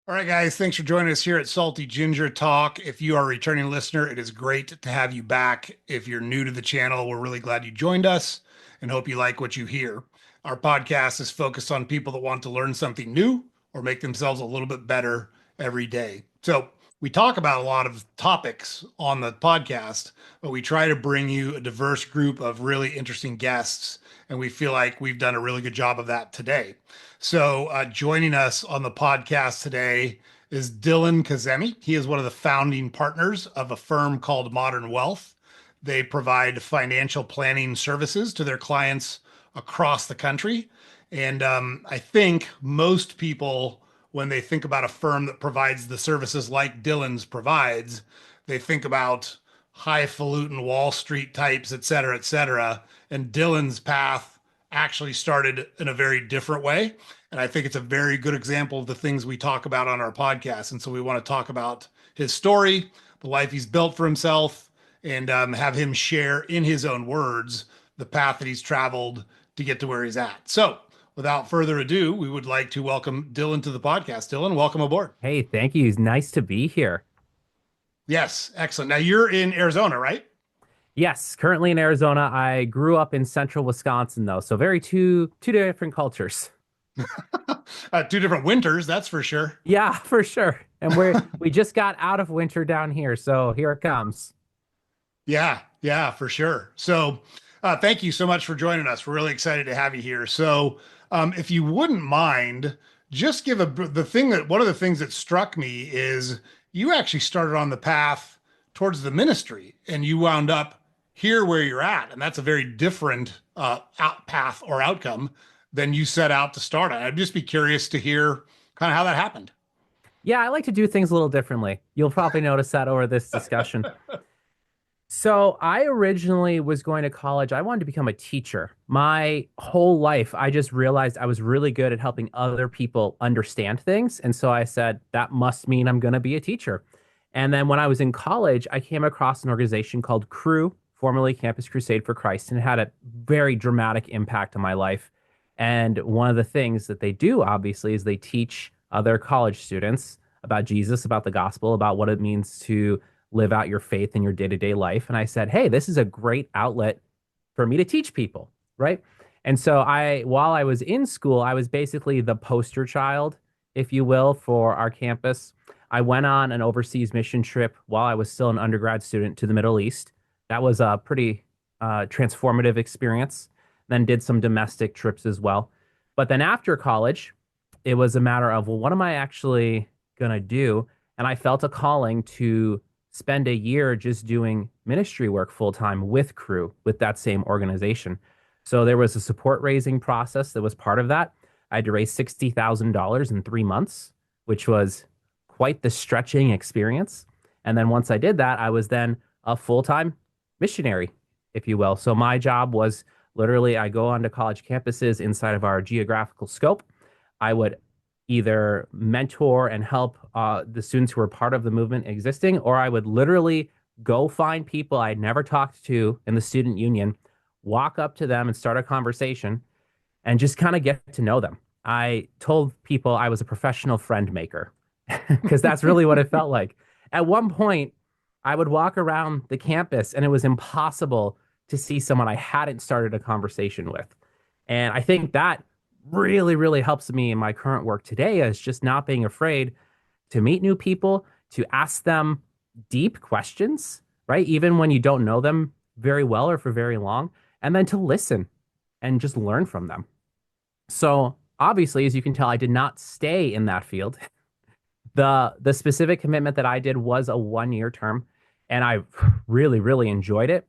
All right, guys, thanks for joining us here at Salty Ginger Talk. If you are a returning listener, it is great to have you back. If you're new to the channel, we're really glad you joined us and hope you like what you hear. Our podcast is focused on people that want to learn something new or make themselves a little bit better every day. So, we talk about a lot of topics on the podcast, but we try to bring you a diverse group of really interesting guests. And we feel like we've done a really good job of that today. So, joining us on the podcast today is Dillon Kazemi. He is one of the founding partners of a firm called Modern Wealth. They provide financial planning services to their clients across the country. And I think most people, when they think about a firm that provides the services like Dillon's provides, they think about highfalutin Wall Street types, et cetera, et cetera. And Dillon's path actually started in a very different way. And I think it's a very good example of the things we talk about on our podcast. And so we want to talk about his story, the life he's built for himself, and have him share in his own words the path that he's traveled to get to where he's at. So without further ado, we would like to welcome Dillon to the podcast. Dillon, welcome aboard. Hey, thank you. It's nice to be here. Yes, excellent. Now you're in Arizona, right? Yes, currently in Arizona. I grew up in central Wisconsin though, so very two different cultures. Two different winters, that's for sure. Yeah, for sure. And we just got out of winter down here, so here it comes. Yeah, for sure. So, thank you so much for joining us. We're really excited to have you here. So, if you wouldn't mind, just give the thing that one of the things that struck me is you actually started on the path towards the ministry and you wound up here where you're at. And that's a very different path or outcome than you set out to start on. I'd just be curious to hear kind of how that happened. Yeah, I like to do things a little differently. You'll probably notice that over this discussion. So I originally was going to college. I wanted to become a teacher. My whole life, I just realized I was really good at helping other people understand things. And so I said, that must mean I'm going to be a teacher. And then when I was in college, I came across an organization called Cru, formerly Campus Crusade for Christ, and it had a very dramatic impact on my life. And one of the things that they do, obviously, is they teach other college students about Jesus, about the gospel, about what it means to live out your faith in your day-to-day life. And I said, hey, this is a great outlet for me to teach people, right? And so while I was in school, I was basically the poster child, if you will, for our campus. I went on an overseas mission trip while I was still an undergrad student to the Middle East. That was a pretty transformative experience. Then did some domestic trips as well. But then after college, it was a matter of, well, what am I actually going to do? And I felt a calling to spend a year just doing ministry work full time with Cru, with that same organization. So there was a support raising process that was part of that. I had to raise $60,000 in 3 months, which was quite the stretching experience. And then once I did that, I was then a full time missionary, if you will. So my job was literally I go onto college campuses inside of our geographical scope. I would either mentor and help the students who were part of the movement existing, or I would literally go find people I'd never talked to in the student union, walk up to them and start a conversation and just kind of get to know them. I told people I was a professional friend maker because that's really what it felt like. At one point, I would walk around the campus and it was impossible to see someone I hadn't started a conversation with. And I think that really, really helps me in my current work today is just not being afraid to meet new people, to ask them deep questions, right? Even when you don't know them very well or for very long, and then to listen and just learn from them. So obviously, as you can tell, I did not stay in that field. The specific commitment that I did was a 1 year term, and I really, really enjoyed it.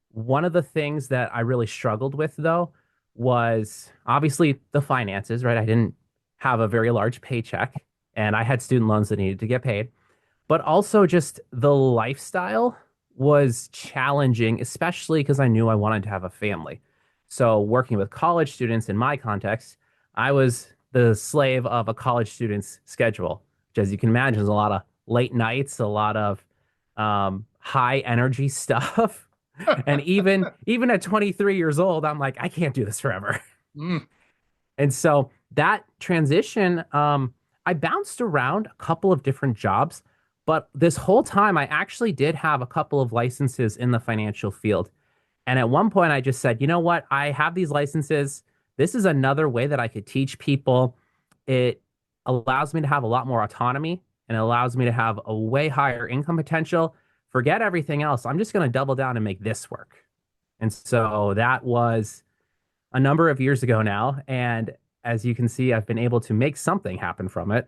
One of the things that I really struggled with, though, was obviously the finances, right? I didn't have a very large paycheck and I had student loans that needed to get paid, but also just the lifestyle was challenging, especially because I knew I wanted to have a family. So, working with college students in my context, I was the slave of a college student's schedule, which, as you can imagine, is a lot of late nights, a lot of high energy stuff. And even at 23 years old, I'm like, I can't do this forever. Mm. And so that transition, I bounced around a couple of different jobs, but this whole time I actually did have a couple of licenses in the financial field. And at one point I just said, you know what? I have these licenses. This is another way that I could teach people. It allows me to have a lot more autonomy and it allows me to have a way higher income potential. Forget everything else. I'm just going to double down and make this work. And so that was a number of years ago now. And as you can see, I've been able to make something happen from it.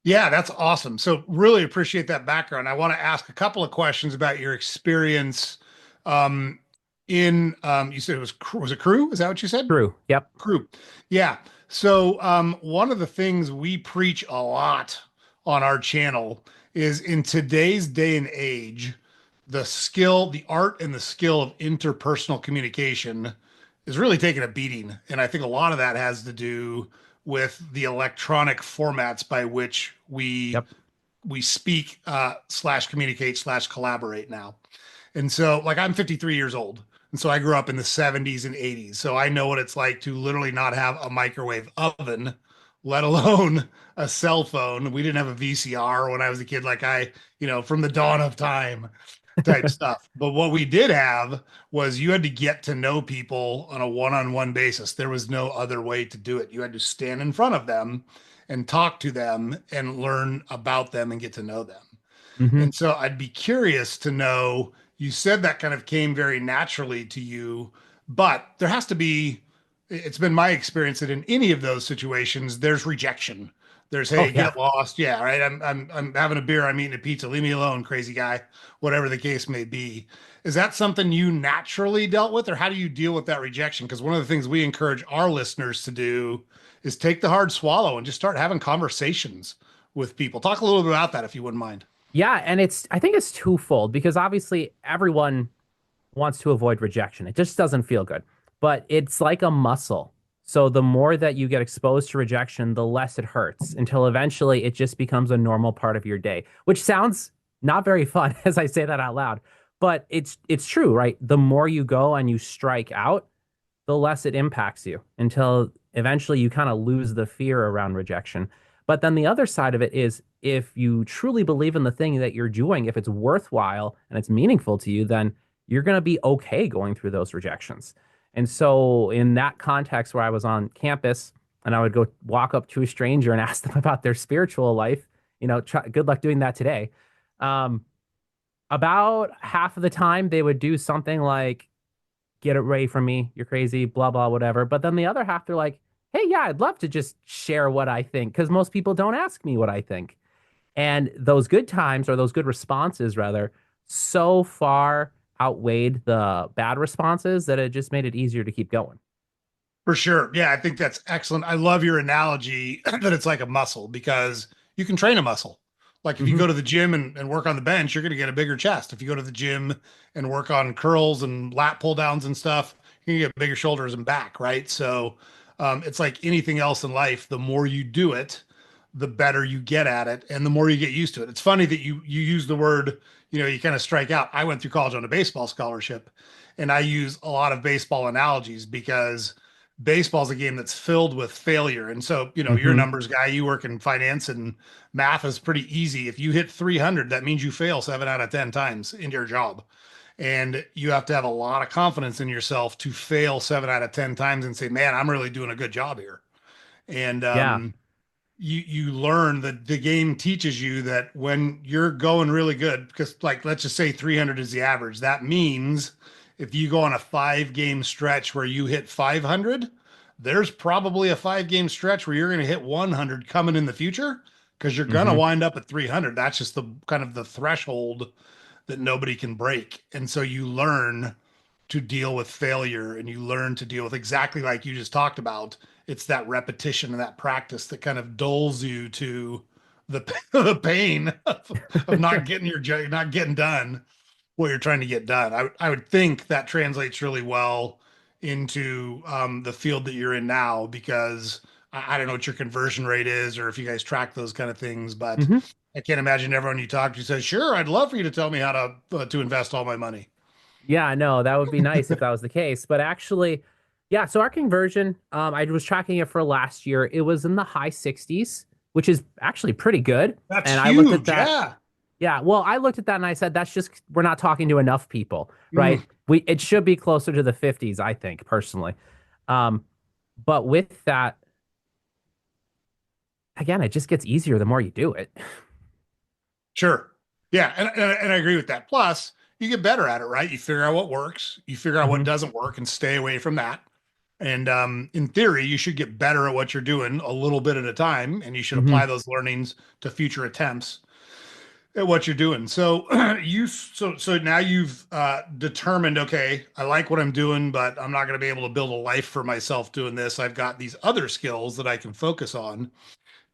Yeah, that's awesome. So really appreciate that background. I want to ask a couple of questions about your experience um, in you said it was was it crew? Is that what you said? True. Yep. Crew. Yeah. So one of the things we preach a lot on our channel is in today's day and age, the art and the skill of interpersonal communication is really taking a beating. And I think a lot of that has to do with the electronic formats by which Yep. we speak slash communicate slash collaborate now. And so, like, I'm 53 years old. And so I grew up in the 70s and 80s. So I know what it's like to literally not have a microwave oven, let alone a cell phone. We didn't have a VCR when I was a kid, like from the dawn of time type stuff. But what we did have was you had to get to know people on a one-on-one basis. There was no other way to do it. You had to stand in front of them and talk to them and learn about them and get to know them. Hmm. And so I'd be curious to know, you said that kind of came very naturally to you, but there has to be, it's been my experience that in any of those situations, there's rejection. There's, Oh, hey, yeah. get lost. Yeah, right. I'm having a beer, I'm eating a pizza, leave me alone, crazy guy, whatever the case may be. Is that something you naturally dealt with, or how do you deal with that rejection? Because one of the things we encourage our listeners to do is take the hard swallow and just start having conversations with people. Talk a little bit about that if you wouldn't mind. Yeah. And I think it's twofold because obviously everyone wants to avoid rejection. It just doesn't feel good, but it's like a muscle. So the more that you get exposed to rejection, the less it hurts until eventually it just becomes a normal part of your day, which sounds not very fun as I say that out loud, but it's true, right? The more you go and you strike out, the less it impacts you until eventually you kind of lose the fear around rejection. But then the other side of it is if you truly believe in the thing that you're doing, if it's worthwhile and it's meaningful to you, then you're going to be okay going through those rejections. And so, in that context where I was on campus and I would go walk up to a stranger and ask them about their spiritual life, good luck doing that today. Um, about half of the time, they would do something like, get it away from me. You're crazy, blah, blah, whatever. But then the other half, they're like, hey, yeah, I'd love to just share what I think because most people don't ask me what I think. And those good times or those good responses, rather, so far outweighed the bad responses that it just made it easier to keep going. For sure. Yeah, I think that's excellent. I love your analogy that it's like a muscle because you can train a muscle. Like if you Hmm. go to the gym and work on the bench, you're going to get a bigger chest. If you go to the gym and work on curls and lat pull downs and stuff, you're going to get bigger shoulders and back, right? So it's like anything else in life. The more you do it, the better you get at it, and the more you get used to it. It's funny that you use the word, you kind of strike out. I went through college on a baseball scholarship, and I use a lot of baseball analogies because baseball's a game that's filled with failure. And so, you're a Hmm. numbers guy, you work in finance and math is pretty easy. If you hit 300, that means you fail 7 out of 10 times in your job. And you have to have a lot of confidence in yourself to fail 7 out of 10 times and say, man, I'm really doing a good job here. And Yeah. you learn that the game teaches you that when you're going really good, because like let's just say 300 is the average, that means if you go on a 5 game stretch where you hit 500, there's probably a 5 game stretch where you're going to hit 100 coming in the future because you're going to Hmm. wind up at 300. That's just the kind of the threshold that nobody can break. And so you learn to deal with failure and you learn to deal with exactly like you just talked about. It's that repetition and that practice that kind of dulls you to the the pain of not getting done what you're trying to get done. I would think that translates really well into the field that you're in now because I don't know what your conversion rate is or if you guys track those kind of things, but Hmm. I can't imagine everyone you talk to says, "Sure, I'd love for you to tell me how to invest all my money." Yeah, no, that would be nice if that was the case. But actually, Yeah, so our conversion, I was tracking it for last year. It was in the high 60s, which is actually pretty good. That's And I looked at huge. that. Yeah. Yeah, well, I looked at that and I said, that's just, we're not talking to enough people, Mm, right? It should be closer to the 50s, I think, personally. Um, but with that, again, it just gets easier the more you do it. sure. Yeah. And I agree with that. Plus, you get better at it, right? You figure out what works, you figure out what Mhm. doesn't work, and stay away from that. And in theory, you should get better at what you're doing a little bit at a time, and you should apply Mhm. those learnings to future attempts at what you're doing. So so now you've determined, okay, I like what I'm doing, but I'm not going to be able to build a life for myself doing this. I've got these other skills that I can focus on.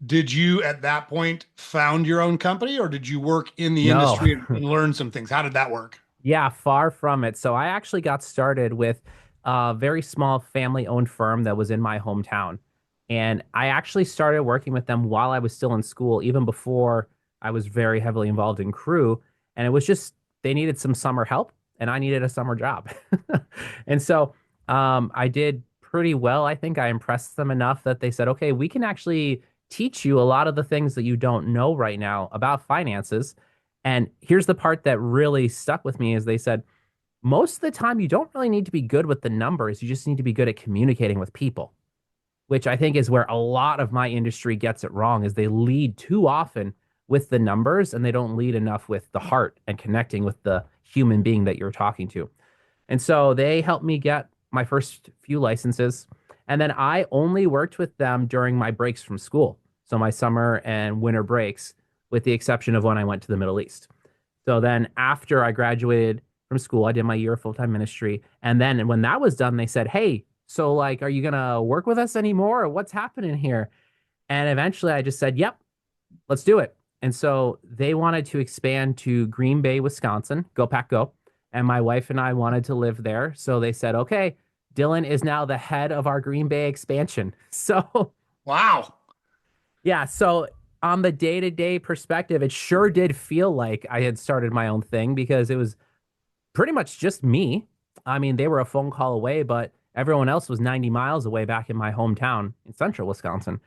Did you at that point found your own company, or did you work in the No. industry and learn some things? How did that work? Yeah, far from it. So I actually got started with a very small family-owned firm that was in my hometown. And I actually started working with them while I was still in school, even before I was very heavily involved in crew. And it was just they needed some summer help and I needed a summer job. And so I did pretty well. I think I impressed them enough that they said, okay, we can actually teach you a lot of the things that you don't know right now about finances. And here's the part that really stuck with me is they said, most of the time you don't really need to be good with the numbers. You just need to be good at communicating with people, which I think is where a lot of my industry gets it wrong is they lead too often with the numbers and they don't lead enough with the heart and connecting with the human being that you're talking to. And so they helped me get my first few licenses. And then I only worked with them during my breaks from school. So my summer and winter breaks, with the exception of when I went to the Middle East. So then after I graduated from school, I did my year of full-time ministry. And then when that was done, they said, hey, so like, are you gonna work with us anymore? Or what's happening here? And eventually I just said, yep, let's do it. And so they wanted to expand to Green Bay, Wisconsin, go pack go. And my wife and I wanted to live there. So they said, okay, Dillon is now the head of our Green Bay expansion. So Wow. yeah, so on the day-to-day perspective, it sure did feel like I had started my own thing because it was pretty much just me. I mean, they were a phone call away, but everyone else was 90 miles away back in my hometown in central Wisconsin.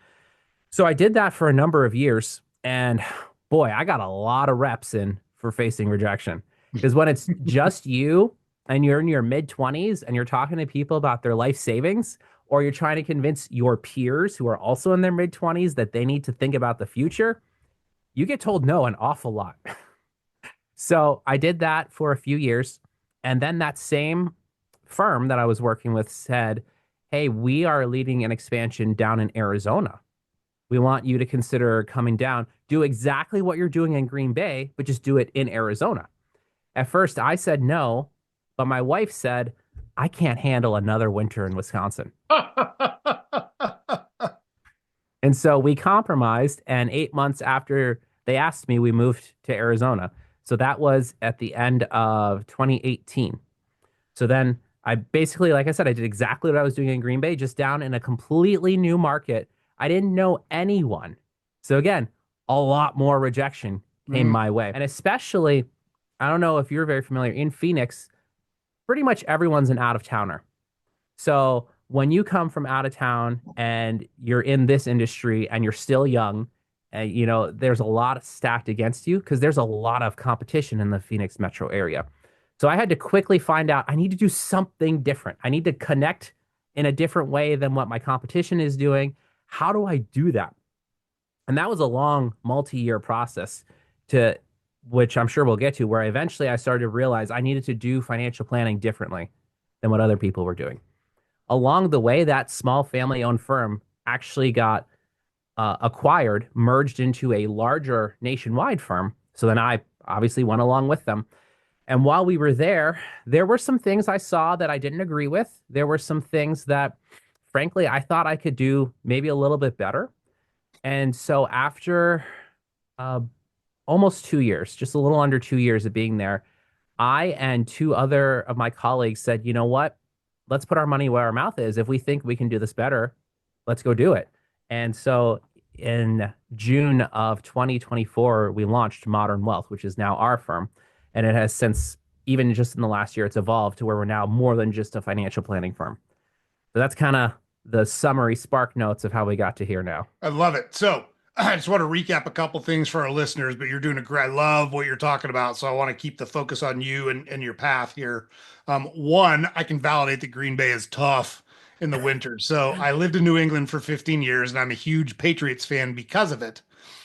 So I did that for a number of years. And boy, I got a lot of reps in for facing rejection. Because when it's just you and you're in your mid 20s and you're talking to people about their life savings, or you're trying to convince your peers who are also in their mid 20s that they need to think about the future, you get told no an awful lot. So I did that for a few years. And then that same firm that I was working with said, hey, we are leading an expansion down in Arizona. We want you to consider coming down, do exactly what you're doing in Green Bay, but just do it in Arizona. At first, I said no, but my wife said, I can't handle another winter in Wisconsin. And so we compromised. And 8 months after they asked me, we moved to Arizona. So that was at the end of 2018. So then I basically, like I said, I did exactly what I was doing in Green Bay, just down in a completely new market. I didn't know anyone. So again, a lot more rejection came Mm, my way. And especially, I don't know if you're very familiar in Phoenix, pretty much everyone's an out of towner. So when you come from out of town and you're in this industry and you're still young, there's a lot stacked against you because there's a lot of competition in the Phoenix metro area. So I had to quickly find out I need to do something different. I need to connect in a different way than what my competition is doing. How do I do that? And that was a long multi-year process to which I'm sure we'll get to, where eventually I started to realize I needed to do financial planning differently than what other people were doing. Along the way, that small family-owned firm actually got acquired, merged into a larger nationwide firm. So then I obviously went along with them. And while we were there were some things I saw that I didn't agree with. There were some things that, frankly, I thought I could do maybe a little bit better. And so after uh, almost 2 years, just a little under 2 years of being there, I and two other of my colleagues said, you know what? Let's put our money where our mouth is. If we think we can do this better, let's go do it. And so in June of 2024, we launched Modern Wealth, which is now our firm. And it has since, even just in the last year, it's evolved to where we're now more than just a financial planning firm. So that's kind of the summary spark notes of how we got to here now. I love it. So I just want to recap a couple things for our listeners, but you're doing a great. I love what you're talking about. So I want to keep the focus on you and your path here. One, I can validate that Green Bay is tough in the winter. So I lived in New England for 15 years and I'm a huge Patriots fan because of it.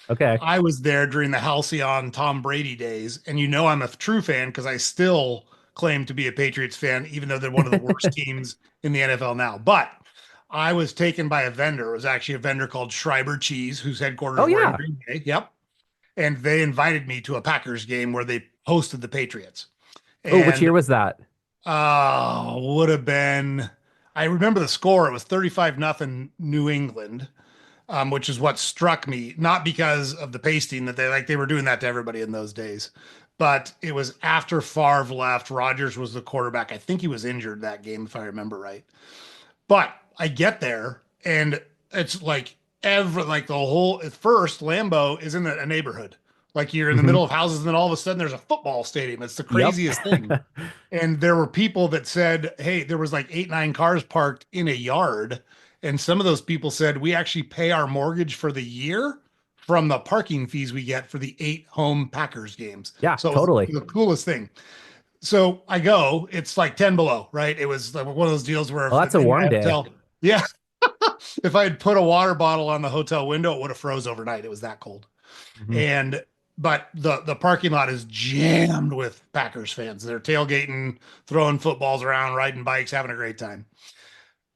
Okay. I was there during the Halcyon Tom Brady days, and you know I'm a true fan because I still claim to be a Patriots fan, even though they're one of the worst teams in the NFL now. But I was taken by a vendor. It was actually a vendor called Schreiber Cheese, whose Oh headquarters were in yeah. Green Bay. Yep. And they invited me to a Packers game where they hosted the Patriots. Oh, which And year was that? would have been, I remember the score. It was 35 nothing New England, which is what struck me, not because of the pasting that they were doing that to everybody in those days, but it was after Favre left. Rodgers was the quarterback. I think he was injured that game, if I remember right. But I get there and it's like the whole at first Lambeau is in a neighborhood. Like you're in the Hmm. middle of houses, and then all of a sudden there's a football stadium. It's the Yep. craziest thing. And there were people that said, hey, there was like 8, 9 cars parked in a yard. And some of those people said, we actually pay our mortgage for the year from the parking fees we get for the 8 home Packers games. Yeah, So it was totally. the coolest thing. So I go, it's like 10 below, right? It was like one of those deals where Well, if that's a in my warm day. hotel, yeah, if I had put a water bottle on the hotel window, it would have froze overnight. It was that cold. Hmm. And but the parking lot is jammed with Packers fans. They're tailgating, throwing footballs around, riding bikes, having a great time.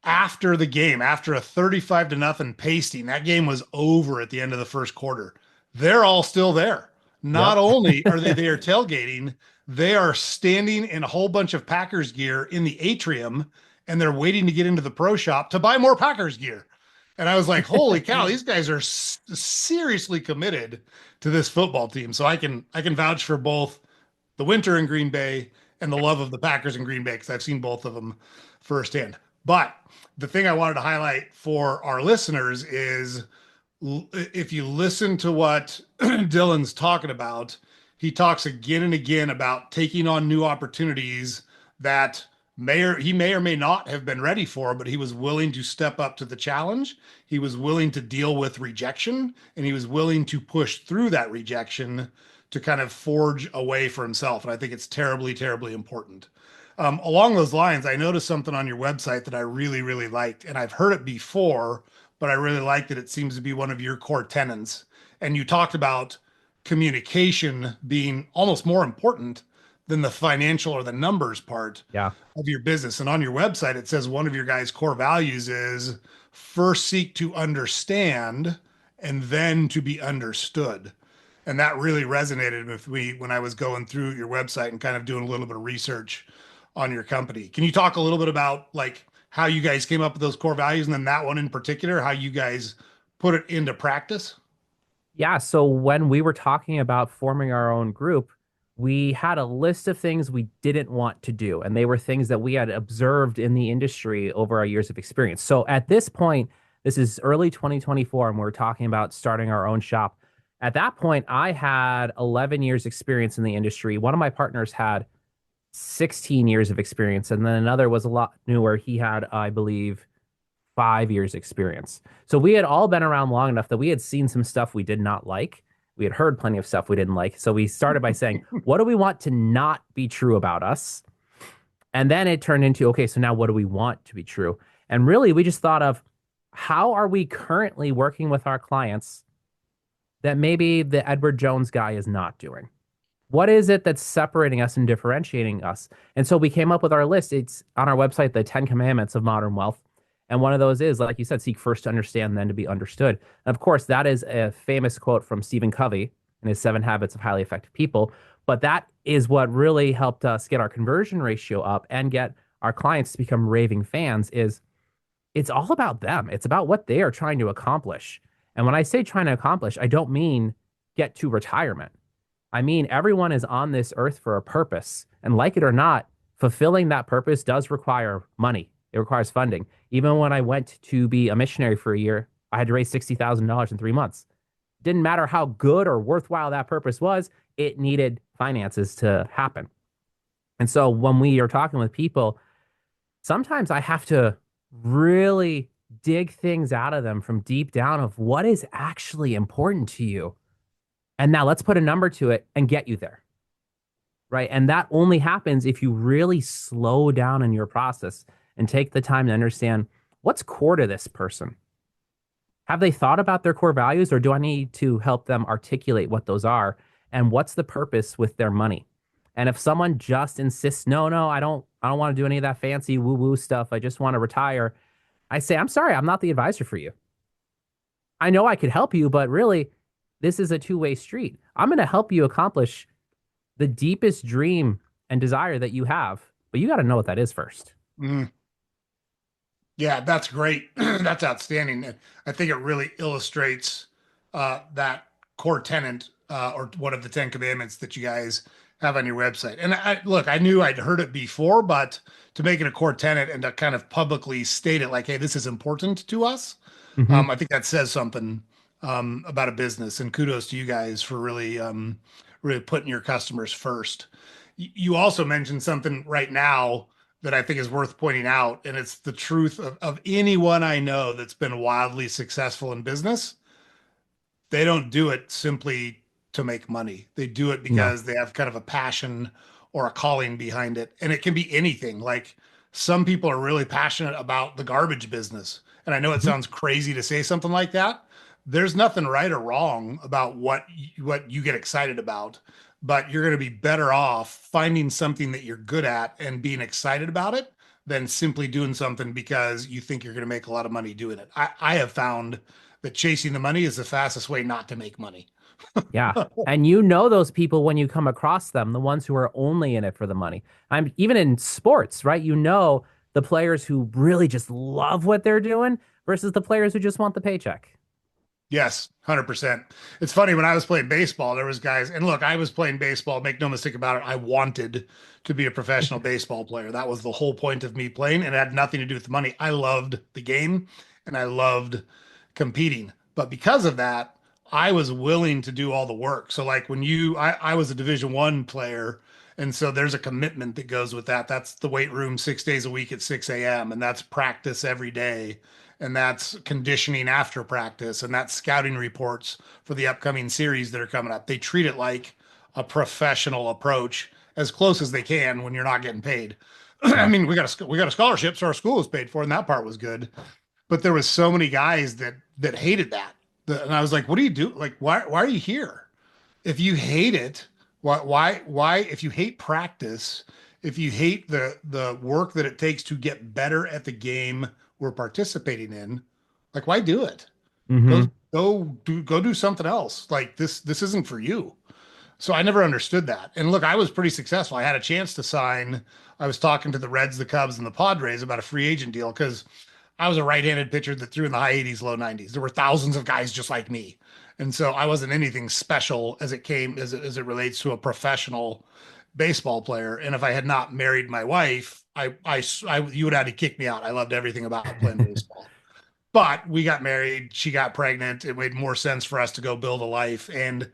After the game, after a 35 to nothing pasting, that game was over at the end of the first quarter. They're all still there. Not Yep. only are they there tailgating, they are standing in a whole bunch of Packers gear in the atrium and they're waiting to get into the pro shop to buy more Packers gear. And I was like, holy cow, these guys are seriously committed to this football team. So I can vouch for both the winter in Green Bay and the love of the Packers in Green Bay because I've seen both of them firsthand. But the thing I wanted to highlight for our listeners is if you listen to what Dillon's talking about, he talks again and again about taking on new opportunities that he may or may not have been ready for, but he was willing to step up to the challenge. He was willing to deal with rejection, and he was willing to push through that rejection to kind of forge a way for himself. And I think it's terribly, terribly important. Along those lines, I noticed something on your website that I really, really liked, and I've heard it before, but I really like that it seems to be one of your core tenets. And you talked about communication being almost more important than the financial or the numbers part Yeah. of your business. And on your website, it says one of your guys' core values is first seek to understand and then to be understood. And that really resonated with me when I was going through your website and kind of doing a little bit of research on your company. Can you talk a little bit about like how you guys came up with those core values and then that one in particular, how you guys put it into practice? Yeah, so when we were talking about forming our own group, we had a list of things we didn't want to do, and they were things that we had observed in the industry over our years of experience. So at this point, this is early 2024, and we're talking about starting our own shop. At that point, I had 11 years experience in the industry. One of my partners had 16 years of experience, and then another was a lot newer. He had, I believe, 5 years experience. So we had all been around long enough that we had seen some stuff we did not like. We had heard plenty of stuff we didn't like. So we started by saying, what do we want to not be true about us? And then it turned into, okay, so now what do we want to be true? And really, we just thought of how are we currently working with our clients that maybe the Edward Jones guy is not doing? What is it that's separating us and differentiating us? And so we came up with our list. It's on our website, the 10 Commandments of Modern Wealth. And one of those is, like you said, seek first to understand, then to be understood. And of course, that is a famous quote from Stephen Covey in his 7 Habits of Highly Effective People. But that is what really helped us get our conversion ratio up and get our clients to become raving fans is it's all about them. It's about what they are trying to accomplish. And when I say trying to accomplish, I don't mean get to retirement. I mean, everyone is on this earth for a purpose. And like it or not, fulfilling that purpose does require money. It requires funding. Even when I went to be a missionary for a year, I had to raise $60,000 in 3 months. Didn't matter how good or worthwhile that purpose was, it needed finances to happen. And so when we are talking with people, sometimes I have to really dig things out of them from deep down of what is actually important to you. And now let's put a number to it and get you there. Right. And that only happens if you really slow down in your process and take the time to understand what's core to this person. Have they thought about their core values, or do I need to help them articulate what those are? And what's the purpose with their money? And if someone just insists, no, no, I don't want to do any of that fancy woo-woo stuff. I just want to retire. I say, I'm sorry, I'm not the advisor for you. I know I could help you, but really, this is a two-way street. I'm going to help you accomplish the deepest dream and desire that you have, but you got to know what that is first. Mm. Yeah, that's great. That's outstanding. I think it really illustrates that core tenet or one of the Ten Commandments that you guys have on your website. And look, I knew I'd heard it before, but to make it a core tenet and to kind of publicly state it like, hey, this is important to us, Mm-hmm. I think that says something about a business. And kudos to you guys for really putting your customers first. You also mentioned something right now that I think is worth pointing out, and it's the truth of anyone I know that's been wildly successful in business. They don't do it simply to make money. They do it No. because they have kind of a passion or a calling behind it. And it can be anything. Like some people are really passionate about the garbage business. And I know it Mm-hmm. sounds crazy to say something like that. There's nothing right or wrong about what you get excited about, but you're going to be better off finding something that you're good at and being excited about it than simply doing something because you think you're going to make a lot of money doing it. I have found that chasing the money is the fastest way not to make money. Yeah. And you know those people when you come across them, the ones who are only in it for the money. I'm even in sports, right? You know the players who really just love what they're doing versus the players who just want the paycheck. Yes, 100%. It's funny when I was playing baseball, there was guys, and look, I was playing baseball, make no mistake about it. I wanted to be a professional baseball player. That was the whole point of me playing, and it had nothing to do with the money. I loved the game and I loved competing. But because of that, I was willing to do all the work. So like when I was a Division 1 player, and so there's a commitment that goes with that. That's the weight room 6 days a week at 6 a.m. and that's practice every day and that's conditioning after practice, and that's scouting reports for the upcoming series that are coming up. They treat it like a professional approach as close as they can when you're not getting paid. I Yeah. mean, we got a scholarship, so our school was paid for, and that part was good. But there was so many guys that hated that. And I was like, what do you do? Like, why are you here? If you hate it, why if you hate practice, if you hate the work that it takes to get better at the game we're participating in, like why do it? Mm-hmm. Go do something else. Like this isn't for you. So I never understood that. And look, I was pretty successful. I had a chance to sign. I was talking to the Reds, the Cubs, and the Padres about a free agent deal because I was a right-handed pitcher that threw in the high 80s, low 90s. There were thousands of guys just like me. And so I wasn't anything special as it relates to a professional baseball player. And if I had not married my wife, you would have had to kick me out. I loved everything about playing baseball. But we got married, she got pregnant. It made more sense for us to go build a life. And,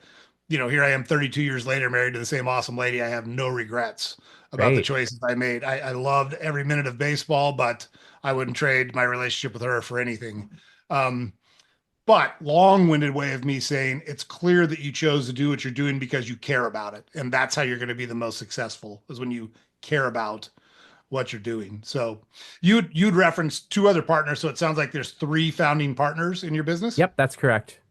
here I am 32 years later, married to the same awesome lady. I have no regrets about the Great. choices I made. I loved every minute of baseball, but I wouldn't trade my relationship with her for anything. Um, but long-winded way of me saying it's clear that you chose to do what you're doing because you care about it. And that's how you're going to be the most successful is when you care about what you're doing. So you'd reference two other partners. So it sounds like there's three founding partners in your business. Yep, that's correct.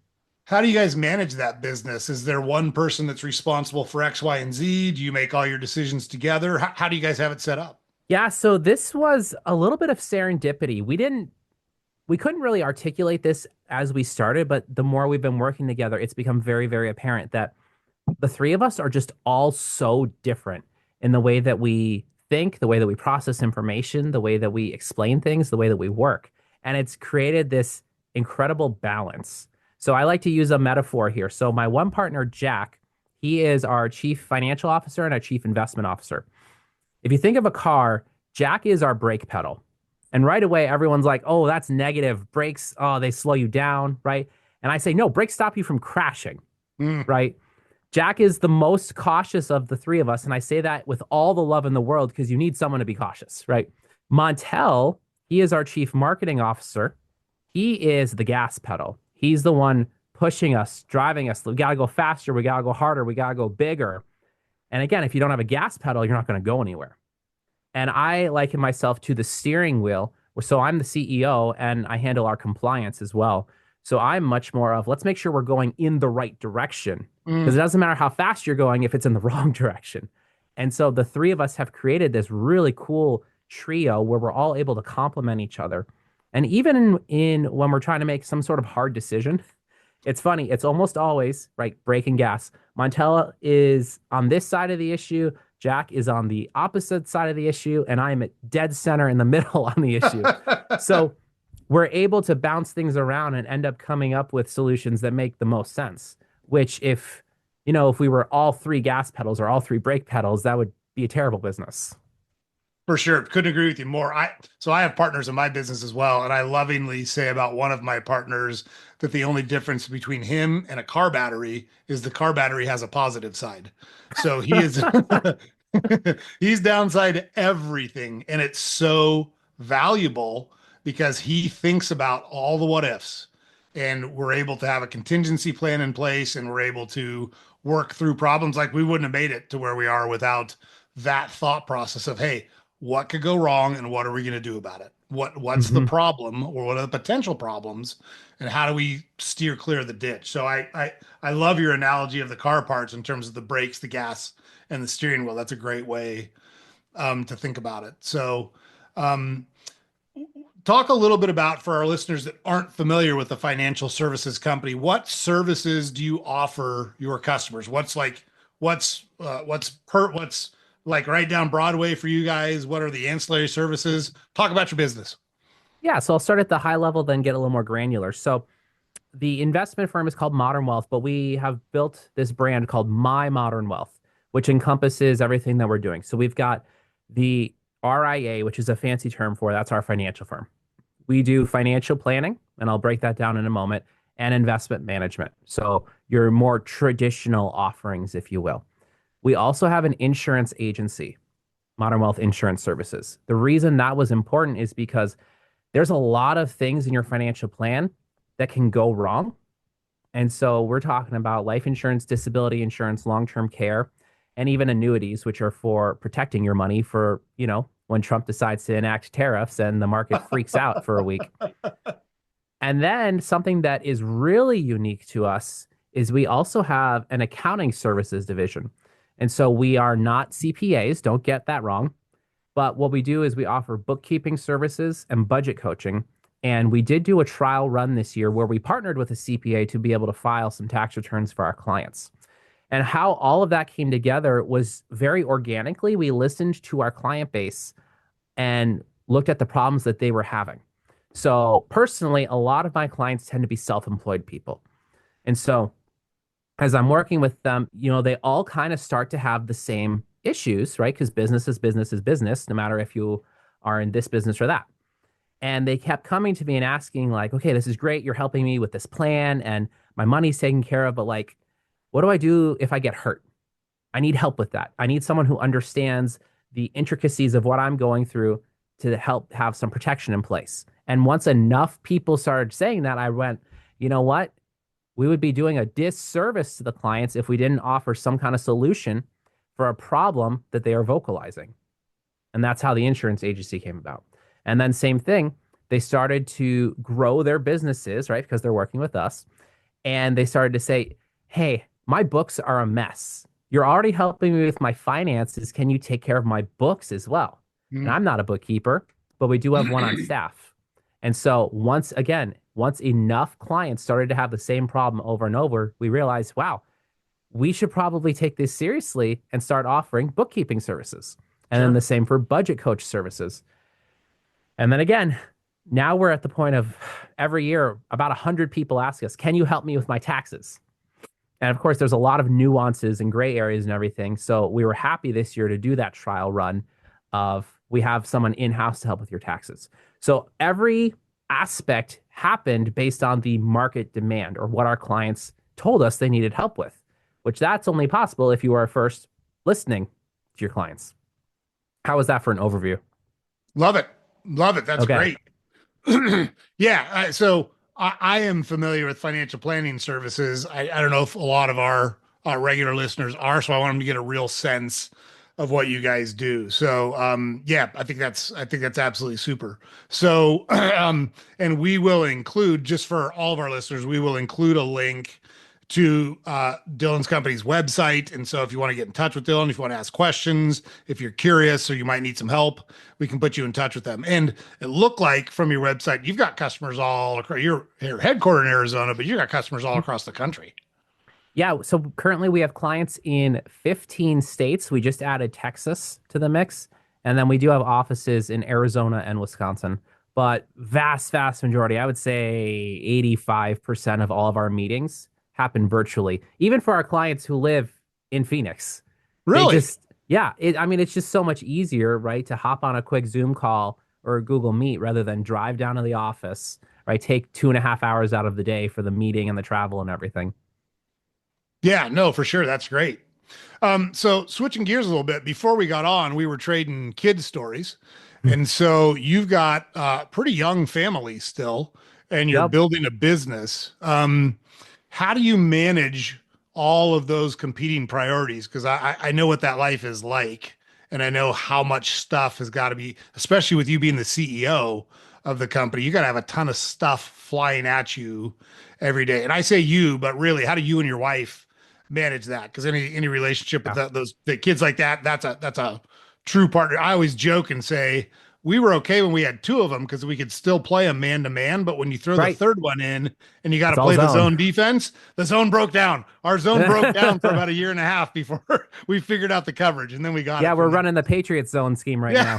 How do you guys manage that business? Is there one person that's responsible for X, Y, and Z? Do you make all your decisions together? How do you guys have it set up? Yeah, so this was a little bit of serendipity. We couldn't really articulate this as we started, but the more we've been working together, it's become very, very apparent that the three of us are just all so different in the way that we think, the way that we process information, the way that we explain things, the way that we work. And it's created this incredible balance. So I like to use a metaphor here. So my one partner, Jack, he is our chief financial officer and our chief investment officer. If you think of a car, Jack is our brake pedal. And right away, everyone's like, oh, that's negative. Brakes, oh, they slow you down, right? And I say, no, brakes stop you from crashing, Mm, right? Jack is the most cautious of the three of us. And I say that with all the love in the world because you need someone to be cautious, right? Montel, He is our chief marketing officer. He is the gas pedal. He's the one pushing us, driving us. We got to go faster. We got to go harder. We got to go bigger. And again, if you don't have a gas pedal, you're not going to go anywhere. And I liken myself to the steering wheel. So I'm the CEO and I handle our compliance as well. So I'm much more of let's make sure we're going in the right direction because it Mm. doesn't matter how fast you're going if it's in the wrong direction. And so the three of us have created this really cool trio where we're all able to complement each other. And even in when we're trying to make some sort of hard decision, it's funny. It's almost always right. Breaking gas. Montella is on this side of the issue. Jack is on the opposite side of the issue, and I'm at dead center in the middle on the issue. So we're able to bounce things around and end up coming up with solutions that make the most sense. Which, if we were all three gas pedals or all three brake pedals, that would be a terrible business. For sure. Couldn't agree with you more. I have partners in my business as well, and I lovingly say about one of my partners that the only difference between him and a car battery is the car battery has a positive side. So he is he's downside everything, and it's so valuable because he thinks about all the what ifs, and we're able to have a contingency plan in place, and we're able to work through problems like we wouldn't have made it to where we are without that thought process of, hey, what could go wrong and what are we going to do about it? What's the Mhm. problem or what are the potential problems and how do we steer clear of the ditch? So I love your analogy of the car parts in terms of the brakes, the gas, and the steering wheel. That's a great way to think about it. So um, talk a little bit about for our listeners that aren't familiar with the financial services company, what services do you offer your customers? What's like right down Broadway for you guys? What are the ancillary services? Talk about your business. Yeah, so I'll start at the high level, then get a little more granular. So the investment firm is called Modern Wealth, but we have built this brand called My Modern Wealth, which encompasses everything that we're doing. So we've got the RIA, which is a fancy term for that's our financial firm. We do financial planning, and I'll break that down in a moment, and investment management. So your more traditional offerings, if you will. We also have an insurance agency, Modern Wealth Insurance Services. The reason that was important is because there's a lot of things in your financial plan that can go wrong. And so we're talking about life insurance, disability insurance, long-term care, and even annuities, which are for protecting your money for, when Trump decides to enact tariffs and the market freaks out for a week. And then something that is really unique to us is we also have an accounting services division. And so we are not CPAs, don't get that wrong. But what we do is we offer bookkeeping services and budget coaching. And we did do a trial run this year where we partnered with a CPA to be able to file some tax returns for our clients. And how all of that came together was very organically. We listened to our client base and looked at the problems that they were having. So, personally, a lot of my clients tend to be self employed people. And so, as I'm working with them, they all kind of start to have the same issues, right? Because business is business, no matter if you are in this business or that. And they kept coming to me and asking, like, okay, this is great. You're helping me with this plan and my money's taken care of. But, like, what do I do if I get hurt? I need help with that. I need someone who understands the intricacies of what I'm going through to help have some protection in place. And once enough people started saying that, I went, you know what? We would be doing a disservice to the clients if we didn't offer some kind of solution for a problem that they are vocalizing. And that's how the insurance agency came about. And then, same thing, they started to grow their businesses, right? Because they're working with us. And they started to say, hey, my books are a mess. You're already helping me with my finances. Can you take care of my books as well? And I'm not a bookkeeper, but we do have one on staff. And so once enough clients started to have the same problem over and over, we realized, wow, we should probably take this seriously and start offering bookkeeping services. And then Sure. the same for budget coach services. And then again, now we're at the point of every year, about 100 people ask us, can you help me with my taxes? And of course, there's a lot of nuances and gray areas and everything. So we were happy this year to do that trial run of we have someone in-house to help with your taxes. So every aspect happened based on the market demand or what our clients told us they needed help with, which that's only possible if you are first listening to your clients. How was that for an overview? Love it. Love it. That's Okay. great. Yeah. So I am familiar with financial planning services. I don't know if a lot of our regular listeners are, so I want them to get a real sense of what you guys do. So yeah, I think that's absolutely super. So and we will include, just for all of our listeners, we will include a link to Dillon's company's website. And so if you want to get in touch with Dillon, if you want to ask questions, if you're curious or you might need some help, we can put you in touch with them. And it looked like from your website, you've got customers all across. You're headquartered in Arizona, but you've got customers all across the country. Yeah, so currently we have clients in 15 states. We just added Texas to the mix, and then we do have offices in Arizona and Wisconsin. But vast majority, I would say 85% of all of our meetings happen virtually. Even for our clients who live in Phoenix. They Really? just, yeah, I mean, it's just so much easier, right, to hop on a quick Zoom call or a Google Meet rather than drive down to the office, right? Take 2.5 hours out of the day for the meeting and the travel and everything. Yeah, no, for sure. That's great. So switching gears a little bit, before we got on, we were trading kid stories. And so you've got a pretty young family still, and you're Yep. building a business. How do you manage all of those competing priorities? Because I know what that life is like, and I know how much stuff has got to be, especially with you being the CEO of the company, you got to have a ton of stuff flying at you every day. And I say you, but really, how do you and your wife manage that? Because any relationship with Yeah. those the kids like that, that's a true partner. I always joke and say we were okay when we had two of them because we could still play them man to man. But when you throw the Right. third one in and you got to It's all play the zone. zone defense, the zone broke down. Our zone broke down for about a year and a half before we figured out the coverage, and then we got Yeah, it we're from there. running the Patriots zone scheme right Yeah,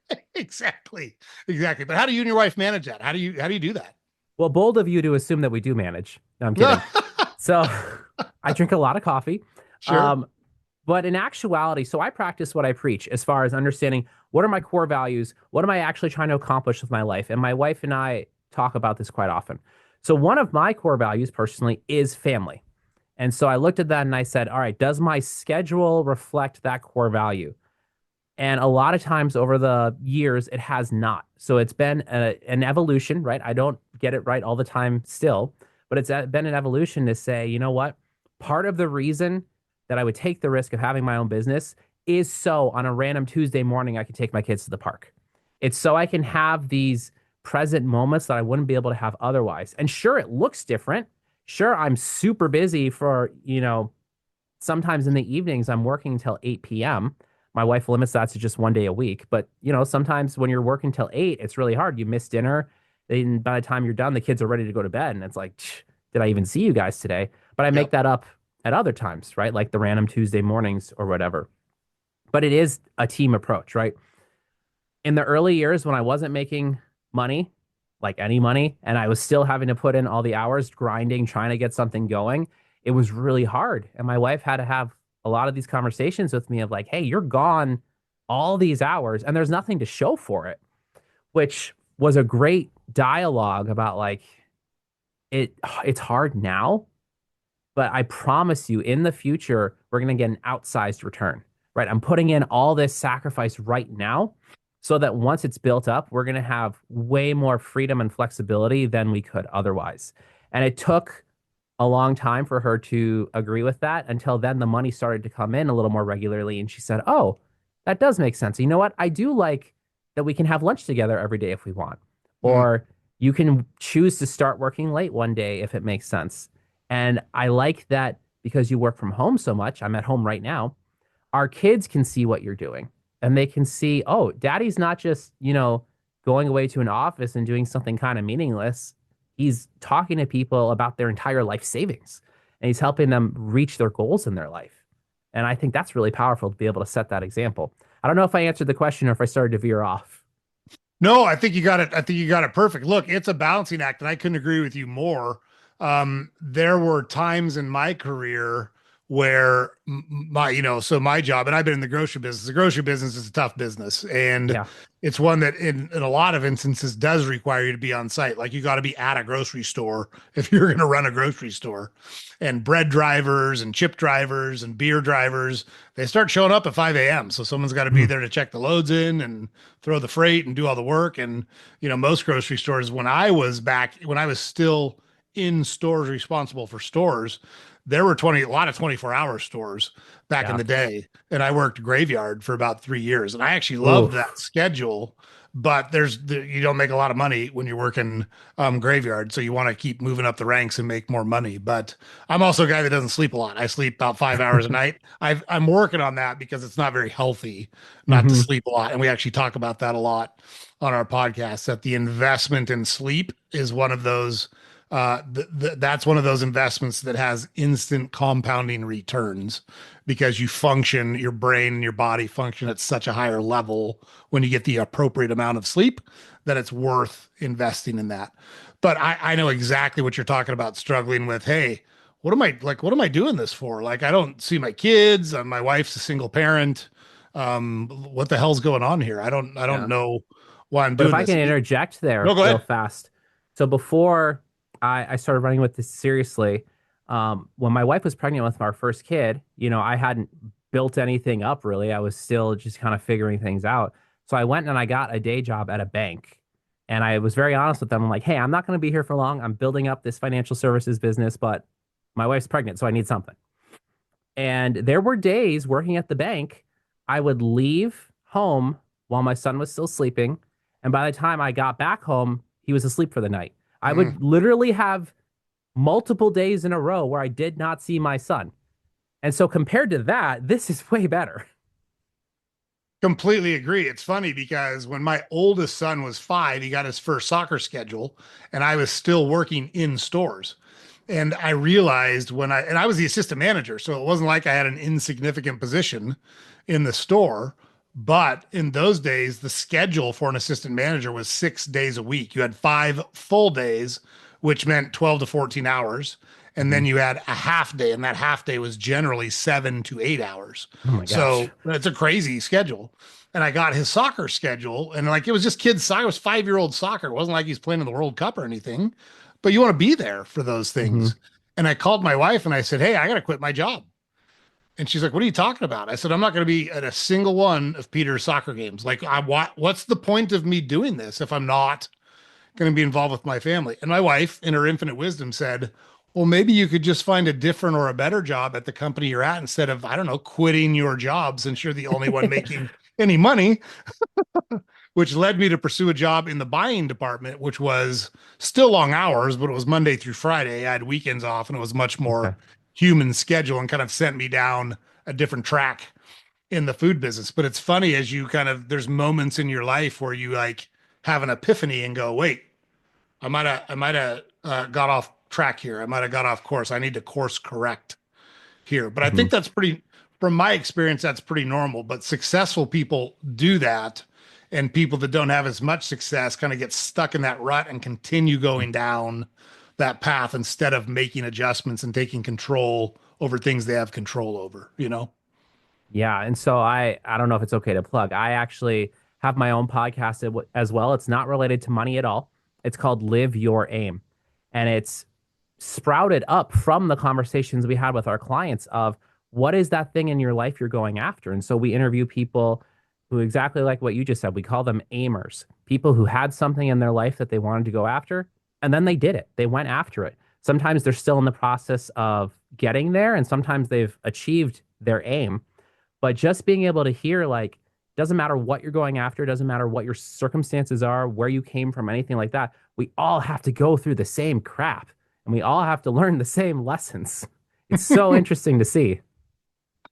now. exactly, exactly. But how do you and your wife manage that? How do you do that? Well, bold of you to assume that we do manage. No, I'm kidding. So I drink a lot of coffee. Sure. Um, but in actuality, so I practice what I preach as far as understanding what are my core values? What am I actually trying to accomplish with my life? And my wife and I talk about this quite often. So one of my core values personally is family. And so I looked at that and I said, all right, does my schedule reflect that core value? And a lot of times over the years, it has not. So it's been an evolution, right? I don't get it right all the time still, but it's been an evolution to say, you know what? Part of the reason that I would take the risk of having my own business is so on a random Tuesday morning, I can take my kids to the park. It's so I can have these present moments that I wouldn't be able to have otherwise. And sure, it looks different. Sure, I'm super busy for, sometimes in the evenings, I'm working until 8 p.m. My wife limits that to just one day a week. But, sometimes when you're working till 8, it's really hard. You miss dinner. And by the time you're done, the kids are ready to go to bed. And it's like, did I even see you guys today? But I make Yep. that up at other times, right? Like the random Tuesday mornings or whatever. But it is a team approach, right? In the early years when I wasn't making money, like any money, and I was still having to put in all the hours grinding, trying to get something going, it was really hard. And my wife had to have a lot of these conversations with me of like, hey, you're gone all these hours and there's nothing to show for it, which was a great dialogue about like it's hard now, but I promise you in the future, we're going to get an outsized return, right? I'm putting in all this sacrifice right now so that once it's built up, we're going to have way more freedom and flexibility than we could otherwise. And it took a long time for her to agree with that until then the money started to come in a little more regularly. And she said, oh, that does make sense. You know what? I do like that we can have lunch together every day if we want. Mm, Or you can choose to start working late one day if it makes sense. And I like that because you work from home so much. I'm at home right now. Our kids can see what you're doing and they can see, oh, daddy's not just, going away to an office and doing something kind of meaningless. He's talking to people about their entire life savings and he's helping them reach their goals in their life. And I think that's really powerful to be able to set that example. I don't know if I answered the question or if I started to veer off. no, I think you got it. I think you got it perfect. Look, it's a balancing act, and I couldn't agree with you more. There were times in my career where so my job, and I've been in the grocery business. The grocery business is a tough business, and Yeah. it's one that in a lot of instances does require you to be on site. Like you got to be at a grocery store if you're going to run a grocery store. And bread drivers and chip drivers and beer drivers, they start showing up at 5 a.m. So someone's got to be Mhm. there to check the loads in and throw the freight and do all the work. And, most grocery stores, when I was still in stores responsible for stores, there were a lot of 24-hour stores back in Yeah. the day. And I worked graveyard for about 3 years. And I actually loved that Oof. schedule, but you don't make a lot of money when you're working graveyard. So you want to keep moving up the ranks and make more money. But I'm also a guy that doesn't sleep a lot. I sleep about 5 hours a night. I'm working on that because it's not very healthy not to Hmm. sleep a lot. And we actually talk about that a lot on our podcast, that the investment in sleep is one of those that's one of those investments that has instant compounding returns because your brain and your body function at such a higher level when you get the appropriate amount of sleep that it's worth investing in that. But I know exactly what you're talking about, struggling with, hey, what am I doing this for? Like, I don't see my kids. My wife's a single parent. What the hell's going on here? I don't Yeah. know why I'm But if doing I this. can interject No, there go real ahead. fast. So before I started running with this seriously, when my wife was pregnant with our first kid, I hadn't built anything up really. I was still just kind of figuring things out. So I went and I got a day job at a bank. And I was very honest with them. I'm like, hey, I'm not going to be here for long. I'm building up this financial services business, but my wife's pregnant, so I need something. And there were days working at the bank, I would leave home while my son was still sleeping. And by the time I got back home, he was asleep for the night. I Mm. would literally have multiple days in a row where I did not see my son. And so compared to that, this is way better. Completely agree. It's funny because when my oldest son was 5, he got his first soccer schedule, and I was still working in stores. And I realized and I was the assistant manager, so it wasn't like I had an insignificant position in the store. But in those days, the schedule for an assistant manager was 6 days a week. You had 5 full days, which meant 12 to 14 hours. And Mhm. then you had a half day, and that half day was generally 7 to 8 hours. Oh my gosh. So it's a crazy schedule. And I got his soccer schedule, and like it was just kids' soccer. It was 5-year-old soccer. It wasn't like he's playing in the World Cup or anything, but you want to be there for those Hmm. things. And I called my wife and I said, hey, I got to quit my job. And she's like, what are you talking about? I said, I'm not going to be at a single one of Peter's soccer games. Like, what's the point of me doing this if I'm not going to be involved with my family? And my wife, in her infinite wisdom, said, well, maybe you could just find a different or a better job at the company you're at instead of, I don't know, quitting your job since you're the only one making any money, which led me to pursue a job in the buying department, which was still long hours, but it was Monday through Friday. I had weekends off and it was much more Okay. human schedule and kind of sent me down a different track in the food business. But it's funny as there's moments in your life where you like have an epiphany and go, wait, I might have got off track here. I might have got off course. I need to course correct here. But I Hmm. think from my experience, that's pretty normal. But successful people do that. And people that don't have as much success kind of get stuck in that rut and continue going down that path instead of making adjustments and taking control over things they have control over? Yeah, and so I don't know if it's okay to plug. I actually have my own podcast as well. It's not related to money at all. It's called Live Your Aim. And it's sprouted up from the conversations we had with our clients of what is that thing in your life you're going after? And so we interview people who exactly like what you just said. We call them aimers, people who had something in their life that they wanted to go after, and then they did it. They went after it. Sometimes they're still in the process of getting there, and sometimes they've achieved their aim, but just being able to hear, like, doesn't matter what you're going after, doesn't matter what your circumstances are, where you came from, anything like that. We all have to go through the same crap and we all have to learn the same lessons. It's so interesting to see.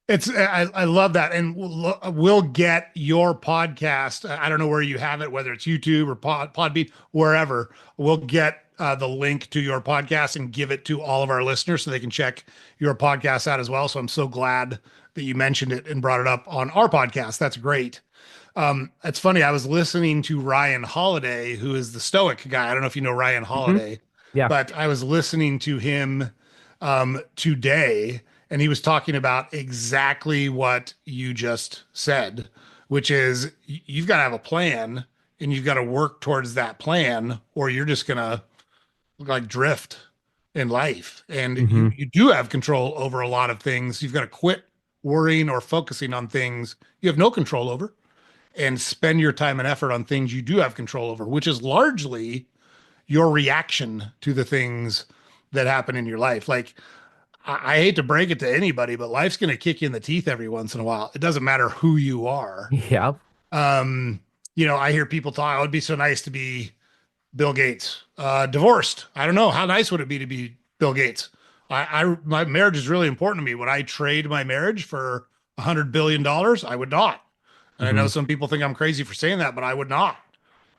I love that, and we'll get your podcast. I don't know where you have it, whether it's YouTube or Podbean, wherever. We'll get the link to your podcast and give it to all of our listeners so they can check your podcast out as well. So I'm so glad that you mentioned it and brought it up on our podcast. That's great. It's funny. I was listening to Ryan Holiday, who is the Stoic guy. I don't know if you know Ryan Hmm. Holiday, Yeah. but I was listening to him today, and he was talking about exactly what you just said, which is you've got to have a plan and you've got to work towards that plan, or you're just gonna like drift in life. And Hmm. you do have control over a lot of things. You've got to quit worrying or focusing on things you have no control over and spend your time and effort on things you do have control over, which is largely your reaction to the things that happen in your life. Like, I hate to break it to anybody, but life's going to kick you in the teeth every once in a while. It doesn't matter who you are. Yeah. Um, I hear people talk, oh, it'd be so nice to be Bill Gates, divorced. I don't know. How nice would it be to be Bill Gates? My marriage is really important to me. Would I trade my marriage for $100 billion? I would not. And I know Hmm. some people think I'm crazy for saying that, but I would not.